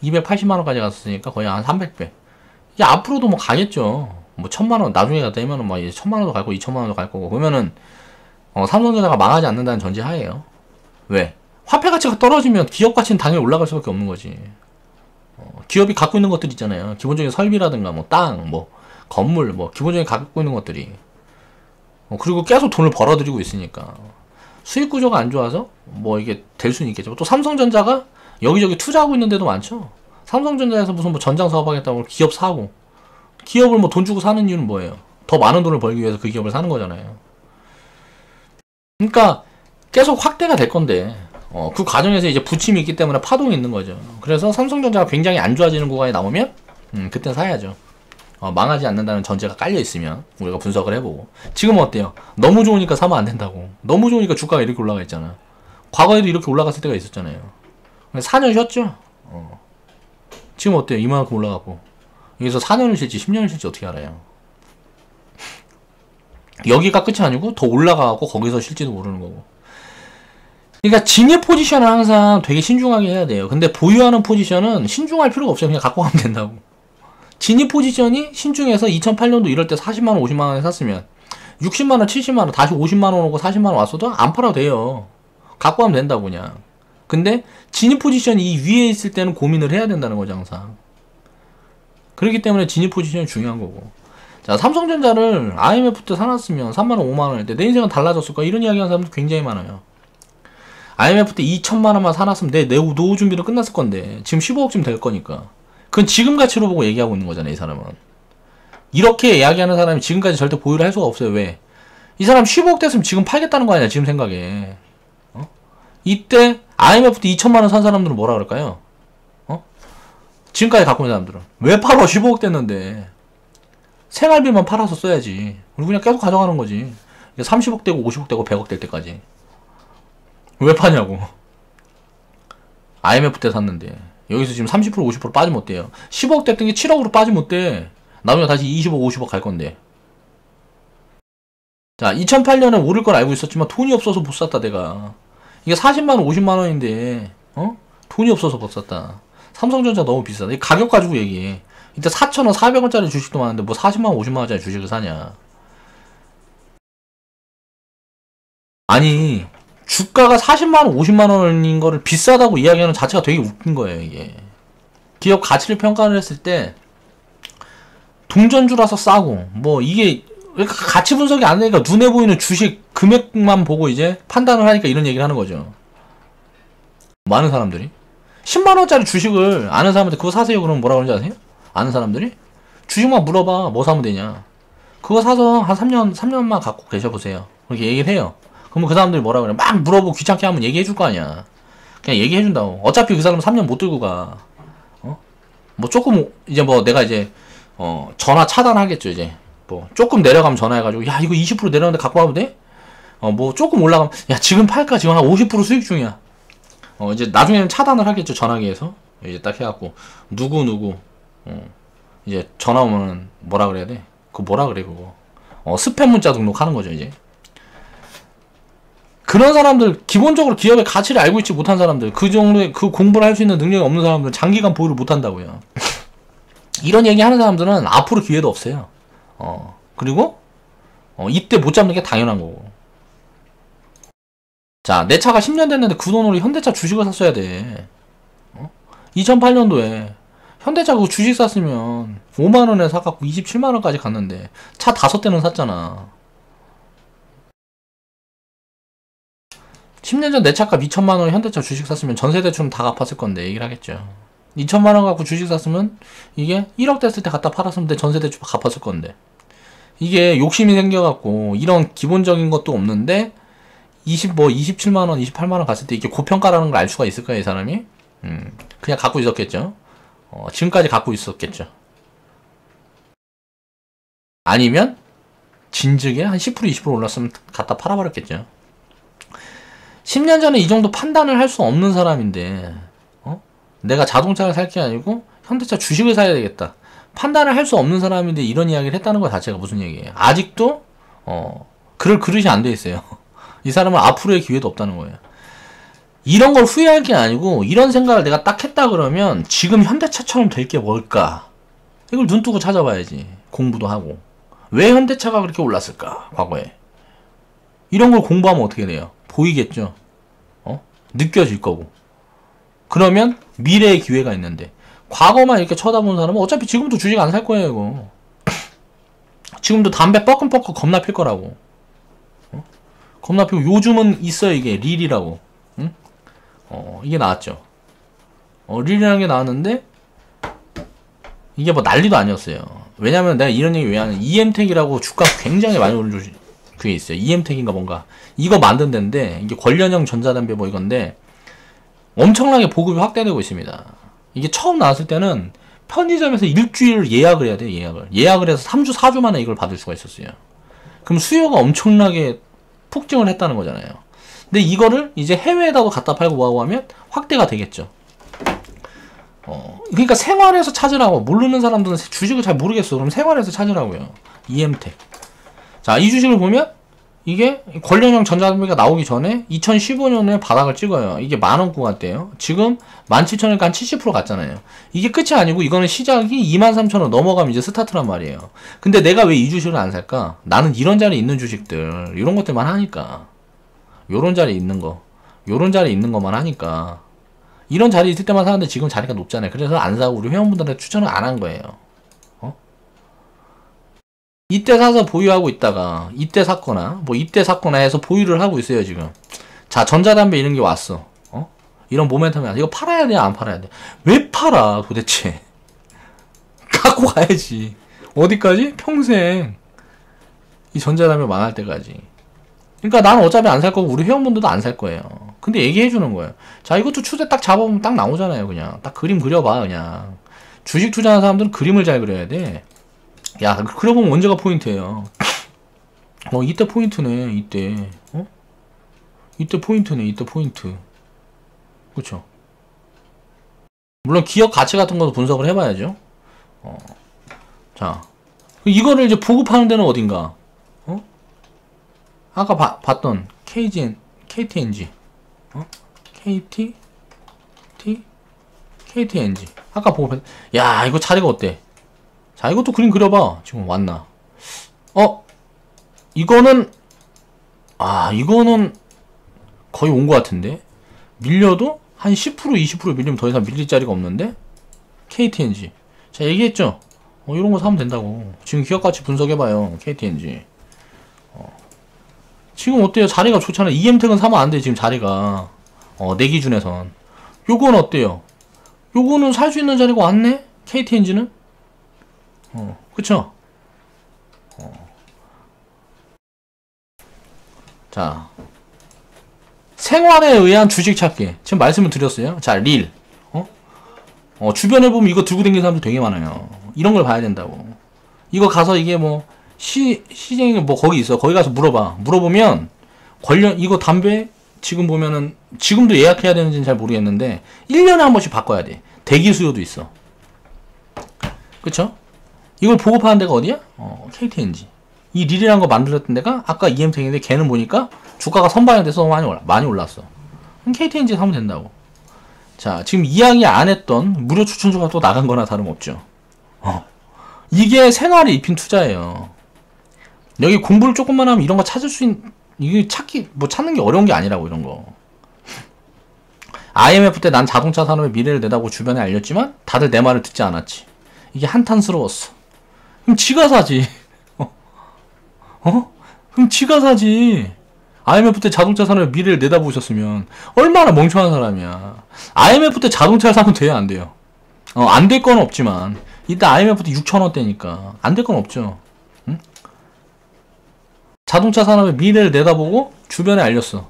280만원까지 갔었으니까 거의 한 300배. 이제 앞으로도 뭐 가겠죠. 뭐 1000만원 나중에 되면은 막 이제 1000만원도 갈 거고 2000만원도 갈 거고 그러면은 삼성전자가 망하지 않는다는 전제하에요. 왜? 화폐 가치가 떨어지면 기업 가치는 당연히 올라갈 수밖에 없는 거지. 기업이 갖고 있는 것들 있잖아요. 기본적인 설비라든가 뭐 땅, 뭐 건물, 뭐 기본적인 갖고 있는 것들이 그리고 계속 돈을 벌어들이고 있으니까 수익 구조가 안 좋아서 뭐 이게 될 수는 있겠죠. 또 삼성전자가 여기저기 투자하고 있는 데도 많죠. 삼성전자에서 무슨 뭐 전장 사업하겠다고 기업 사고 기업을 뭐 돈 주고 사는 이유는 뭐예요? 더 많은 돈을 벌기 위해서 그 기업을 사는 거잖아요. 그러니까 계속 확대가 될 건데 그 과정에서 이제 부침이 있기 때문에 파동이 있는 거죠. 그래서 삼성전자가 굉장히 안 좋아지는 구간이 나오면 그때 사야죠. 망하지 않는다는 전제가 깔려 있으면 우리가 분석을 해보고. 지금은 어때요? 너무 좋으니까 사면 안 된다고. 너무 좋으니까 주가가 이렇게 올라가 있잖아. 과거에도 이렇게 올라갔을 때가 있었잖아요. 4년 쉬었죠. 지금 어때요? 이만큼 올라가고 여기서 4년을 쉴지 10년을 쉴지 어떻게 알아요? 여기가 끝이 아니고 더 올라가고 거기서 쉴지도 모르는 거고. 그러니까 진입 포지션은 항상 되게 신중하게 해야 돼요. 근데 보유하는 포지션은 신중할 필요가 없어요. 그냥 갖고 가면 된다고. 진입 포지션이 신중해서 2008년도 이럴 때 40만원 50만원에 샀으면 60만원 70만원 다시 50만원 오고 40만원 왔어도 안 팔아도 돼요. 갖고 가면 된다고 그냥. 근데 진입 포지션이 이 위에 있을 때는 고민을 해야 된다는 거죠 항상. 그렇기 때문에 진입 포지션이 중요한 거고. 자, 삼성전자를 IMF 때 사놨으면 3만원 5만원 할 때 내 인생은 달라졌을 거야 이런 이야기 하는 사람도 굉장히 많아요. IMF 때 2천만원만 사놨으면 내 노후 준비는 끝났을 건데 지금 15억쯤 될 거니까 그건 지금 가치로 보고 얘기하고 있는 거잖아요. 이 사람은 이렇게 이야기하는 사람이 지금까지 절대 보유를 할 수가 없어요. 왜? 이 사람 15억 됐으면 지금 팔겠다는 거 아니야 지금 생각에. 이때 IMF 때 2천만원 산 사람들은 뭐라 그럴까요? 지금까지 갖고 있는 사람들은 왜 팔어? 15억 됐는데 생활비만 팔아서 써야지. 우리 그냥 계속 가져가는 거지. 30억 되고 50억 되고 100억 될 때까지 왜 파냐고. IMF 때 샀는데 여기서 지금 30% 50% 빠지면 어때요? 10억 됐던 게 7억으로 빠지면 어때? 나중에 다시 20억 50억 갈 건데. 자, 2008년에 오를 걸 알고 있었지만 돈이 없어서 못 샀다 내가. 이게 40만원 50만원인데 돈이 없어서 못 샀다. 삼성전자 너무 비싸다. 이 가격 가지고 얘기해. 이때 4,000원 400원짜리 주식도 많은데 뭐 40만원 50만원짜리 주식을 사냐. 아니 주가가 40만원 50만원인 거를 비싸다고 이야기하는 자체가 되게 웃긴 거예요. 이게 기업 가치를 평가를 했을 때 동전주라서 싸고 뭐 이게 가치 분석이 안 되니까 눈에 보이는 주식 금액만 보고 이제 판단을 하니까 이런 얘기를 하는 거죠. 많은 사람들이 10만원짜리 주식을 아는 사람한테 그거 사세요 그러면 뭐라 그러는지 아세요? 아는 사람들이? 주식만 물어봐. 뭐 사면 되냐. 그거 사서 한 3년만 갖고 계셔보세요. 그렇게 얘기를 해요. 그러면 그 사람들이 뭐라 그래? 막 물어보고 귀찮게 하면 얘기해 줄 거 아니야. 그냥 얘기해 준다고. 어차피 그 사람은 3년 못 들고 가. 뭐 조금 이제 뭐 내가 이제 전화 차단하겠죠. 이제 뭐 조금 내려가면 전화해가지고 야 이거 20% 내려가는데 갖고 와도 돼? 뭐 조금 올라가면 야 지금 팔까? 지금 한 50% 수익 중이야. 이제 나중에는 차단을 하겠죠. 전화기에서 이제 딱 해갖고 누구 이제 전화 오면은 뭐라 그래야 돼? 그거 뭐라 그래 그거 스팸 문자 등록하는 거죠. 이제 그런 사람들 기본적으로 기업의 가치를 알고 있지 못한 사람들 그 정도의 그 공부를 할 수 있는 능력이 없는 사람들은 장기간 보유를 못 한다고요. 이런 얘기 하는 사람들은 앞으로 기회도 없어요. 그리고 이때 못 잡는 게 당연한 거고. 자, 내 차가 10년 됐는데 그 돈으로 현대차 주식을 샀어야 돼. 2008년도에 현대차 그 주식 샀으면 5만원에 사갖고 27만원까지 갔는데 차 5대는 샀잖아. 10년 전 내 차값 2천만원 현대차 주식 샀으면 전세대출은 다 갚았을 건데 얘기를 하겠죠. 2천만원 갖고 주식 샀으면 이게 1억 됐을 때 갖다 팔았으면 내 전세대출 갚았을 건데 이게 욕심이 생겨갖고 이런 기본적인 것도 없는데 27만원 28만원 갔을 때 이게 고평가라는 걸 알 수가 있을까요 이 사람이? 그냥 갖고 있었겠죠. 지금까지 갖고 있었겠죠. 아니면 진즉에 한 10% 20% 올랐으면 갖다 팔아버렸겠죠. 10년 전에 이 정도 판단을 할 수 없는 사람인데 내가 자동차를 살 게 아니고 현대차 주식을 사야 되겠다 판단을 할 수 없는 사람인데 이런 이야기를 했다는 것 자체가 무슨 얘기예요. 아직도 그럴 그릇이 안 돼 있어요. 이 사람은 앞으로의 기회도 없다는 거예요. 이런 걸 후회할 게 아니고 이런 생각을 내가 딱 했다 그러면 지금 현대차처럼 될 게 뭘까 이걸 눈 뜨고 찾아봐야지. 공부도 하고 왜 현대차가 그렇게 올랐을까 과거에. 이런 걸 공부하면 어떻게 돼요? 보이겠죠. 느껴질 거고. 그러면 미래의 기회가 있는데 과거만 이렇게 쳐다보는 사람은 어차피 지금도 주식 안 살 거예요 이거. 지금도 담배 뻐끔뻐끔 겁나 필 거라고. 겁나 피고 요즘은 있어요 이게 릴이라고. 응? 이게 나왔죠. 릴이라는 게 나왔는데 이게 뭐 난리도 아니었어요. 왜냐면 내가 이런 얘기 왜 하냐. EM택이라고 주가 굉장히 많이 오른 그게 있어요. EM택인가 뭔가 이거 만든 데인데 이게 관련형 전자담배 뭐 이건데 엄청나게 보급이 확대되고 있습니다. 이게 처음 나왔을 때는 편의점에서 일주일 예약을 해야 돼요. 예약을 해서 3주 4주 만에 이걸 받을 수가 있었어요. 그럼 수요가 엄청나게 폭증을 했다는 거잖아요. 근데 이거를 이제 해외에다가 갖다 팔고 뭐하고 하면 확대가 되겠죠. 그러니까 생활에서 찾으라고. 모르는 사람들은 주식을 잘 모르겠어. 그럼 생활에서 찾으라고요. EM텍. 자, 이 주식을 보면 이게 관련형 전자담배가 나오기 전에 2015년에 바닥을 찍어요. 이게 만원 구간대요. 지금 17,000원이니까 한 70% 갔잖아요. 이게 끝이 아니고 이거는 시작이 23,000원 넘어가면 이제 스타트란 말이에요. 근데 내가 왜 이 주식을 안 살까? 나는 이런 자리에 있는 주식들, 이런 것들만 하니까. 요런 자리에 있는 거, 요런 자리에 있는 것만 하니까. 이런 자리에 있을 때만 사는데 지금 자리가 높잖아요. 그래서 안 사고 우리 회원분들한테 추천을 안 한 거예요. 이때 사서 보유하고 있다가 이때 샀거나 뭐 이때 샀거나 해서 보유를 하고 있어요 지금. 자, 전자담배 이런 게 왔어. 이런 모멘텀이 왔어. 이거 팔아야 돼 안 팔아야 돼? 왜 팔아 도대체? 갖고 가야지. 어디까지? 평생 이 전자담배 망할 때까지. 그러니까 나는 어차피 안 살 거고 우리 회원분들도 안 살 거예요. 근데 얘기해 주는 거예요. 자, 이것도 추세 딱 잡아보면 딱 나오잖아요. 그냥 딱 그림 그려봐. 그냥 주식 투자하는 사람들은 그림을 잘 그려야 돼. 야, 그려보면 언제가 포인트예요. 이때 포인트네. 이때 이때 포인트네. 이때 포인트. 그쵸? 물론 기업 가치 같은 것도 분석을 해봐야죠. 자, 이거를 이제 보급하는 데는 어딘가? 아까 봤던 KTNG, KTNG. 아까 보급했. 야, 이거 자리가 어때? 자, 이것도 그림 그려봐. 지금 왔나? 이거는 거의 온 것 같은데? 밀려도 한 10% 20% 밀리면 더 이상 밀릴 자리가 없는데? KTNG. 자, 얘기했죠? 이런 거 사면 된다고. 지금 기업가치 분석해봐요. KTNG. 지금 어때요? 자리가 좋잖아. EM텍은 사면 안 돼, 지금 자리가. 내 기준에선. 요건 어때요? 요거는 살 수 있는 자리가 왔네? KTNG는? 그쵸? 자, 생활에 의한 주식 찾기. 지금 말씀을 드렸어요. 자, 릴. 주변에 보면 이거 들고 다니는 사람들 되게 많아요. 이런 걸 봐야 된다고. 이거 가서 이게 뭐, 시장이 뭐 거기 있어. 거기 가서 물어봐. 물어보면, 이거 담배, 지금 보면은, 지금도 예약해야 되는지는 잘 모르겠는데, 1년에 한 번씩 바꿔야 돼. 대기 수요도 있어. 그쵸? 이걸 보급하는 데가 어디야? KTNG. 이 릴이라는 거 만들었던 데가 아까 EM텍인데 걔는 보니까 주가가 선반이 돼서 많이 올랐어. 그럼 KTNG 사면 된다고. 자, 지금 이야기 안 했던 무료 추천주가 또 나간 거나 다름없죠. 이게 생활에 입힌 투자예요. 여기 공부를 조금만 하면 이런 거 찾을 수 있는, 이게 찾는 게 어려운 게 아니라고, 이런 거. IMF 때 난 자동차 산업의 미래를 내다보고 주변에 알렸지만 다들 내 말을 듣지 않았지. 이게 한탄스러웠어. 그럼 지가 사지. 그럼 지가 사지. IMF 때 자동차 산업의 미래를 내다보셨으면 얼마나 멍청한 사람이야. IMF 때 자동차를 사면 돼요, 안 돼요? 안 될 건 없지만 이때 IMF 때 6,000원대니까 안 될 건 없죠. 응? 자동차 산업의 미래를 내다보고 주변에 알렸어.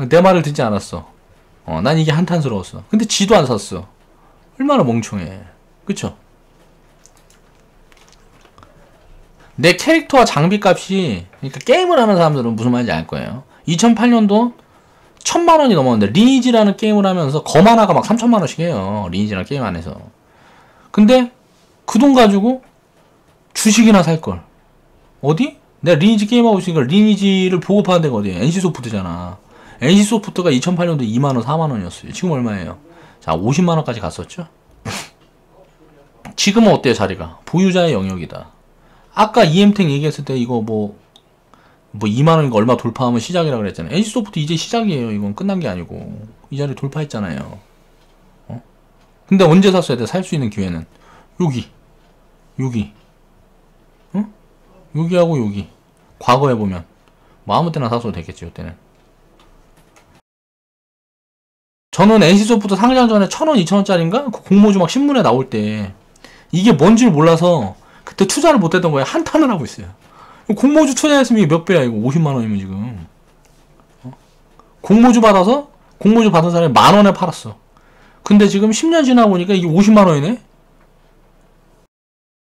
내 말을 듣지 않았어. 난 이게 한탄스러웠어. 근데 지도 안 샀어. 얼마나 멍청해. 그쵸? 내 캐릭터와 장비값이, 그러니까 게임을 하는 사람들은 무슨 말인지 알 거예요. 2008년도 1,000만원이 넘었는데 리니지라는 게임을 하면서 검 하나가 막 3,000만원씩 해요. 리니지라는 게임 안에서. 근데 그 돈 가지고 주식이나 살걸. 어디? 내가 리니지 게임하고 있으니까 리니지를 보급하는 데가 어디야? NC소프트잖아. NC소프트가 2008년도 2만원 4만원이었어요. 지금 얼마예요? 자, 50만원까지 갔었죠? 지금은 어때요, 자리가? 보유자의 영역이다. 아까 EM텍 얘기했을 때 이거 뭐 2만원인가 얼마 돌파하면 시작이라 그랬잖아요. NC소프트 이제 시작이에요. 이건 끝난 게 아니고. 이 자리 돌파했잖아요. 근데 언제 샀어야 돼? 살 수 있는 기회는. 여기. 여기하고 여기. 과거에 보면. 뭐 아무 때나 사서도 되겠지, 이때는. 저는 NC소프트 상장 전에 1,000원, 2,000원짜리인가? 그 공모주 막 신문에 나올 때 이게 뭔지를 몰라서 그때 투자를 못했던 거예요. 한탄을 하고 있어요. 공모주 투자했으면 이게 몇 배야, 이거. 50만원이면 지금. 공모주 받아서 공모주 받은 사람이 10,000원에 팔았어. 근데 지금 10년 지나 보니까 이게 50만원이네?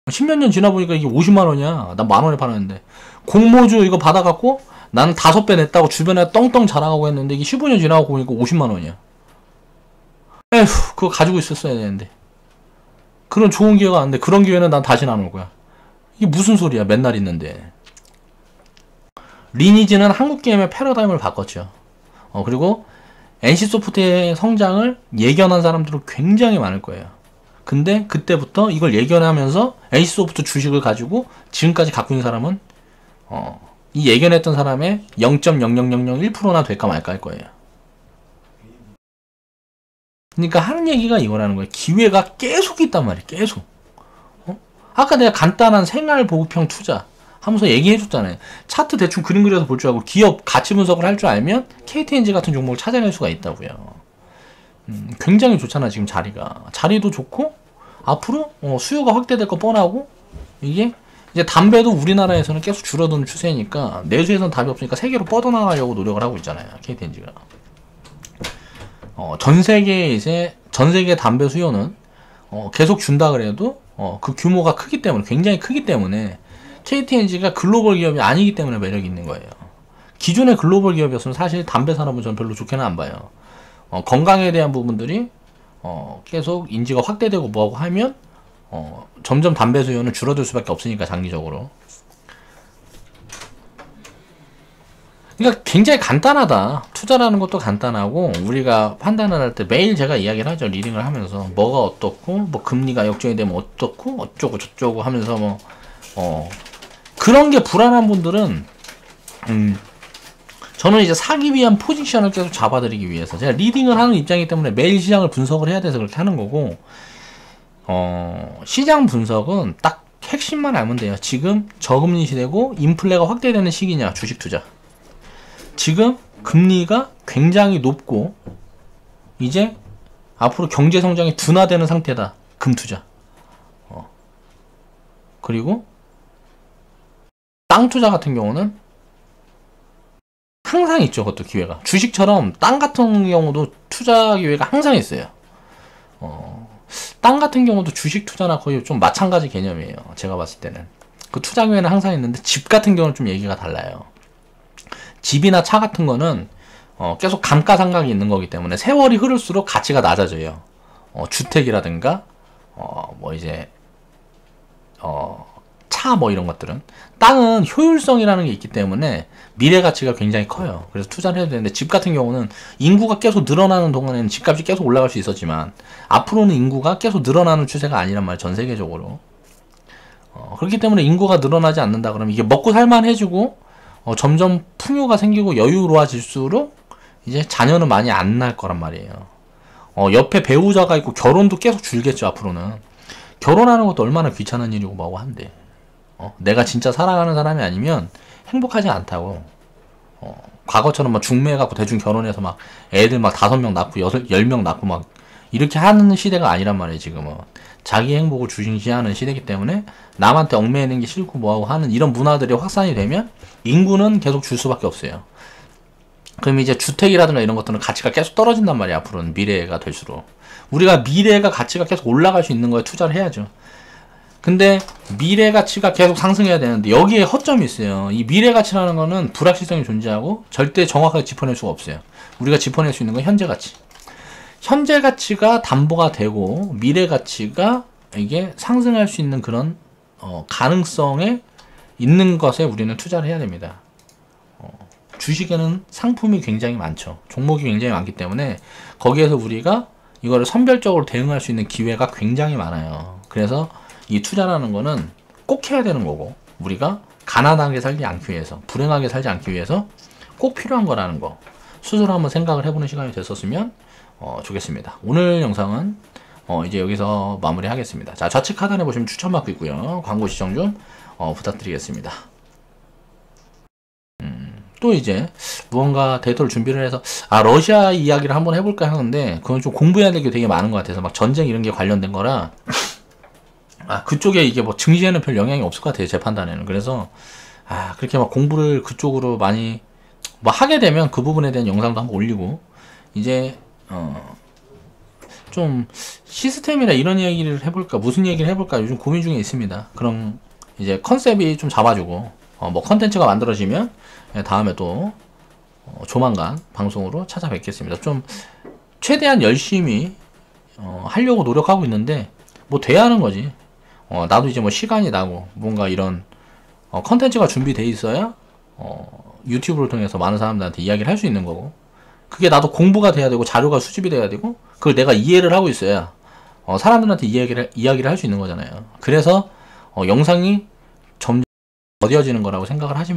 10몇 년 지나 보니까 이게 50만원이야. 난 10,000원에 팔았는데. 공모주 이거 받아갖고 나는 5배 냈다고 주변에 떵떵 자랑하고 했는데 이게 15년 지나고 보니까 50만원이야. 에휴, 그거 가지고 있었어야 되는데. 그런 좋은 기회가 왔는데 그런 기회는 난 다시는 안 올 거야. 이게 무슨 소리야, 맨날 있는데. 리니지는 한국 게임의 패러다임을 바꿨죠. 그리고 NC소프트의 성장을 예견한 사람들은 굉장히 많을 거예요. 근데 그때부터 이걸 예견하면서 NC소프트 주식을 가지고 지금까지 갖고 있는 사람은 이 예견했던 사람의 0.00001%나 될까 말까 할 거예요. 그러니까 하는 얘기가 이거라는 거예요. 기회가 계속 있단 말이에요. 계속. 아까 내가 간단한 생활 보급형 투자 하면서 얘기해줬잖아요. 차트 대충 그림 그려서 볼 줄 알고 기업 가치 분석을 할 줄 알면 KTNG 같은 종목을 찾아낼 수가 있다고요. 굉장히 좋잖아. 지금 자리도 좋고 앞으로 수요가 확대될 거 뻔하고 이게 이제 담배도 우리나라에서는 계속 줄어드는 추세니까 내수에서는 답이 없으니까 세계로 뻗어나가려고 노력을 하고 있잖아요. KTNG가. 전 세계 담배 수요는 계속 준다 그래도 그 규모가 크기 때문에 굉장히 크기 때문에 KTNG가 글로벌 기업이 아니기 때문에 매력이 있는 거예요. 기존의 글로벌 기업이었으면 사실 담배 산업은 저는 별로 좋게는 안 봐요. 건강에 대한 부분들이 계속 인지가 확대되고 뭐하고 하면 점점 담배 수요는 줄어들 수밖에 없으니까 장기적으로. 그러니까 굉장히 간단하다. 투자라는 것도 간단하고 우리가 판단을 할 때 매일 제가 이야기를 하죠. 리딩을 하면서 뭐가 어떻고 뭐 금리가 역전이 되면 어떻고 어쩌고 저쩌고 하면서 그런 게 불안한 분들은 저는 이제 사기 위한 포지션을 계속 잡아드리기 위해서 제가 리딩을 하는 입장이기 때문에 매일 시장을 분석을 해야 돼서 그렇게 하는 거고 시장 분석은 딱 핵심만 알면 돼요. 지금 저금리 시대고 인플레가 확대되는 시기냐 주식 투자. 지금 금리가 굉장히 높고 이제 앞으로 경제 성장이 둔화되는 상태다. 금 투자. 그리고 땅 투자 같은 경우는 항상 있죠. 그것도 기회가. 주식처럼 땅 같은 경우도 투자 기회가 항상 있어요. 땅 같은 경우도 주식 투자나 거의 좀 마찬가지 개념이에요. 제가 봤을 때는. 그 투자 기회는 항상 있는데 집 같은 경우는 좀 얘기가 달라요. 집이나 차 같은 거는 계속 감가상각이 있는 거기 때문에 세월이 흐를수록 가치가 낮아져요. 주택이라든가 뭐 이제 차 뭐 이런 것들은. 땅은 효율성이라는 게 있기 때문에 미래 가치가 굉장히 커요. 그래서 투자를 해야 되는데 집 같은 경우는 인구가 계속 늘어나는 동안에는 집값이 계속 올라갈 수 있었지만 앞으로는 인구가 계속 늘어나는 추세가 아니란 말이에요. 전 세계적으로. 그렇기 때문에 인구가 늘어나지 않는다 그러면 이게 먹고 살만해지고 점점 풍요가 생기고 여유로워질수록 이제 자녀는 많이 안 날 거란 말이에요. 옆에 배우자가 있고 결혼도 계속 줄겠죠. 앞으로는. 결혼하는 것도 얼마나 귀찮은 일이고 뭐고 한데 내가 진짜 사랑하는 사람이 아니면 행복하지 않다고. 과거처럼 막 중매해갖고 대충 결혼해서 막 애들 막 5명 낳고 10명 낳고 막 이렇게 하는 시대가 아니란 말이에요. 지금은 자기 행복을 중시하는 시대이기 때문에 남한테 얽매이는 게 싫고 뭐하고 하는 이런 문화들이 확산이 되면 인구는 계속 줄 수밖에 없어요. 그럼 이제 주택이라든가 이런 것들은 가치가 계속 떨어진단 말이에요. 앞으로는 미래가 될수록. 우리가 미래가 가치가 계속 올라갈 수 있는 거에 투자를 해야죠. 근데 미래 가치가 계속 상승해야 되는데 여기에 허점이 있어요. 이 미래 가치라는 거는 불확실성이 존재하고 절대 정확하게 짚어낼 수가 없어요. 우리가 짚어낼 수 있는 건 현재 가치. 현재 가치가 담보가 되고 미래 가치가 이게 상승할 수 있는 그런 가능성에 있는 것에 우리는 투자를 해야 됩니다. 주식에는 상품이 굉장히 많죠. 종목이 굉장히 많기 때문에 거기에서 우리가 이거를 선별적으로 대응할 수 있는 기회가 굉장히 많아요. 그래서 이 투자라는 거는 꼭 해야 되는 거고 우리가 가난하게 살지 않기 위해서 불행하게 살지 않기 위해서 꼭 필요한 거라는 거 스스로 한번 생각을 해보는 시간이 됐었으면 좋겠습니다. 오늘 영상은 이제 여기서 마무리 하겠습니다. 자, 좌측 하단에 보시면 추천받고 있고요. 광고 시청 좀 부탁드리겠습니다. 또 이제 무언가 데이터를 준비를 해서 러시아 이야기를 한번 해볼까 하는데 그건 좀 공부해야 될 게 되게 많은 것 같아서 막 전쟁 이런 게 관련된 거라 그쪽에 이게 뭐 증시에는 별 영향이 없을 것 같아요. 제 판단에는. 그래서 그렇게 막 공부를 그쪽으로 많이 뭐 하게 되면 그 부분에 대한 영상도 한번 올리고 이제 좀 시스템이나 이런 얘기를 해볼까, 무슨 얘기를 해볼까 요즘 고민 중에 있습니다. 그럼 이제 컨셉이 좀 잡아주고 뭐 컨텐츠가 만들어지면 다음에 또 조만간 방송으로 찾아뵙겠습니다. 좀 최대한 열심히 하려고 노력하고 있는데 뭐 돼야 하는 거지. 나도 이제 뭐 시간이 나고 뭔가 이런 컨텐츠가 준비돼 있어야 유튜브를 통해서 많은 사람들한테 이야기를 할 수 있는 거고, 그게 나도 공부가 돼야 되고 자료가 수집이 돼야 되고 그걸 내가 이해를 하고 있어야 사람들한테 이야기를 할 수 있는 거잖아요. 그래서 영상이 점점 더뎌지는 거라고 생각을 하시면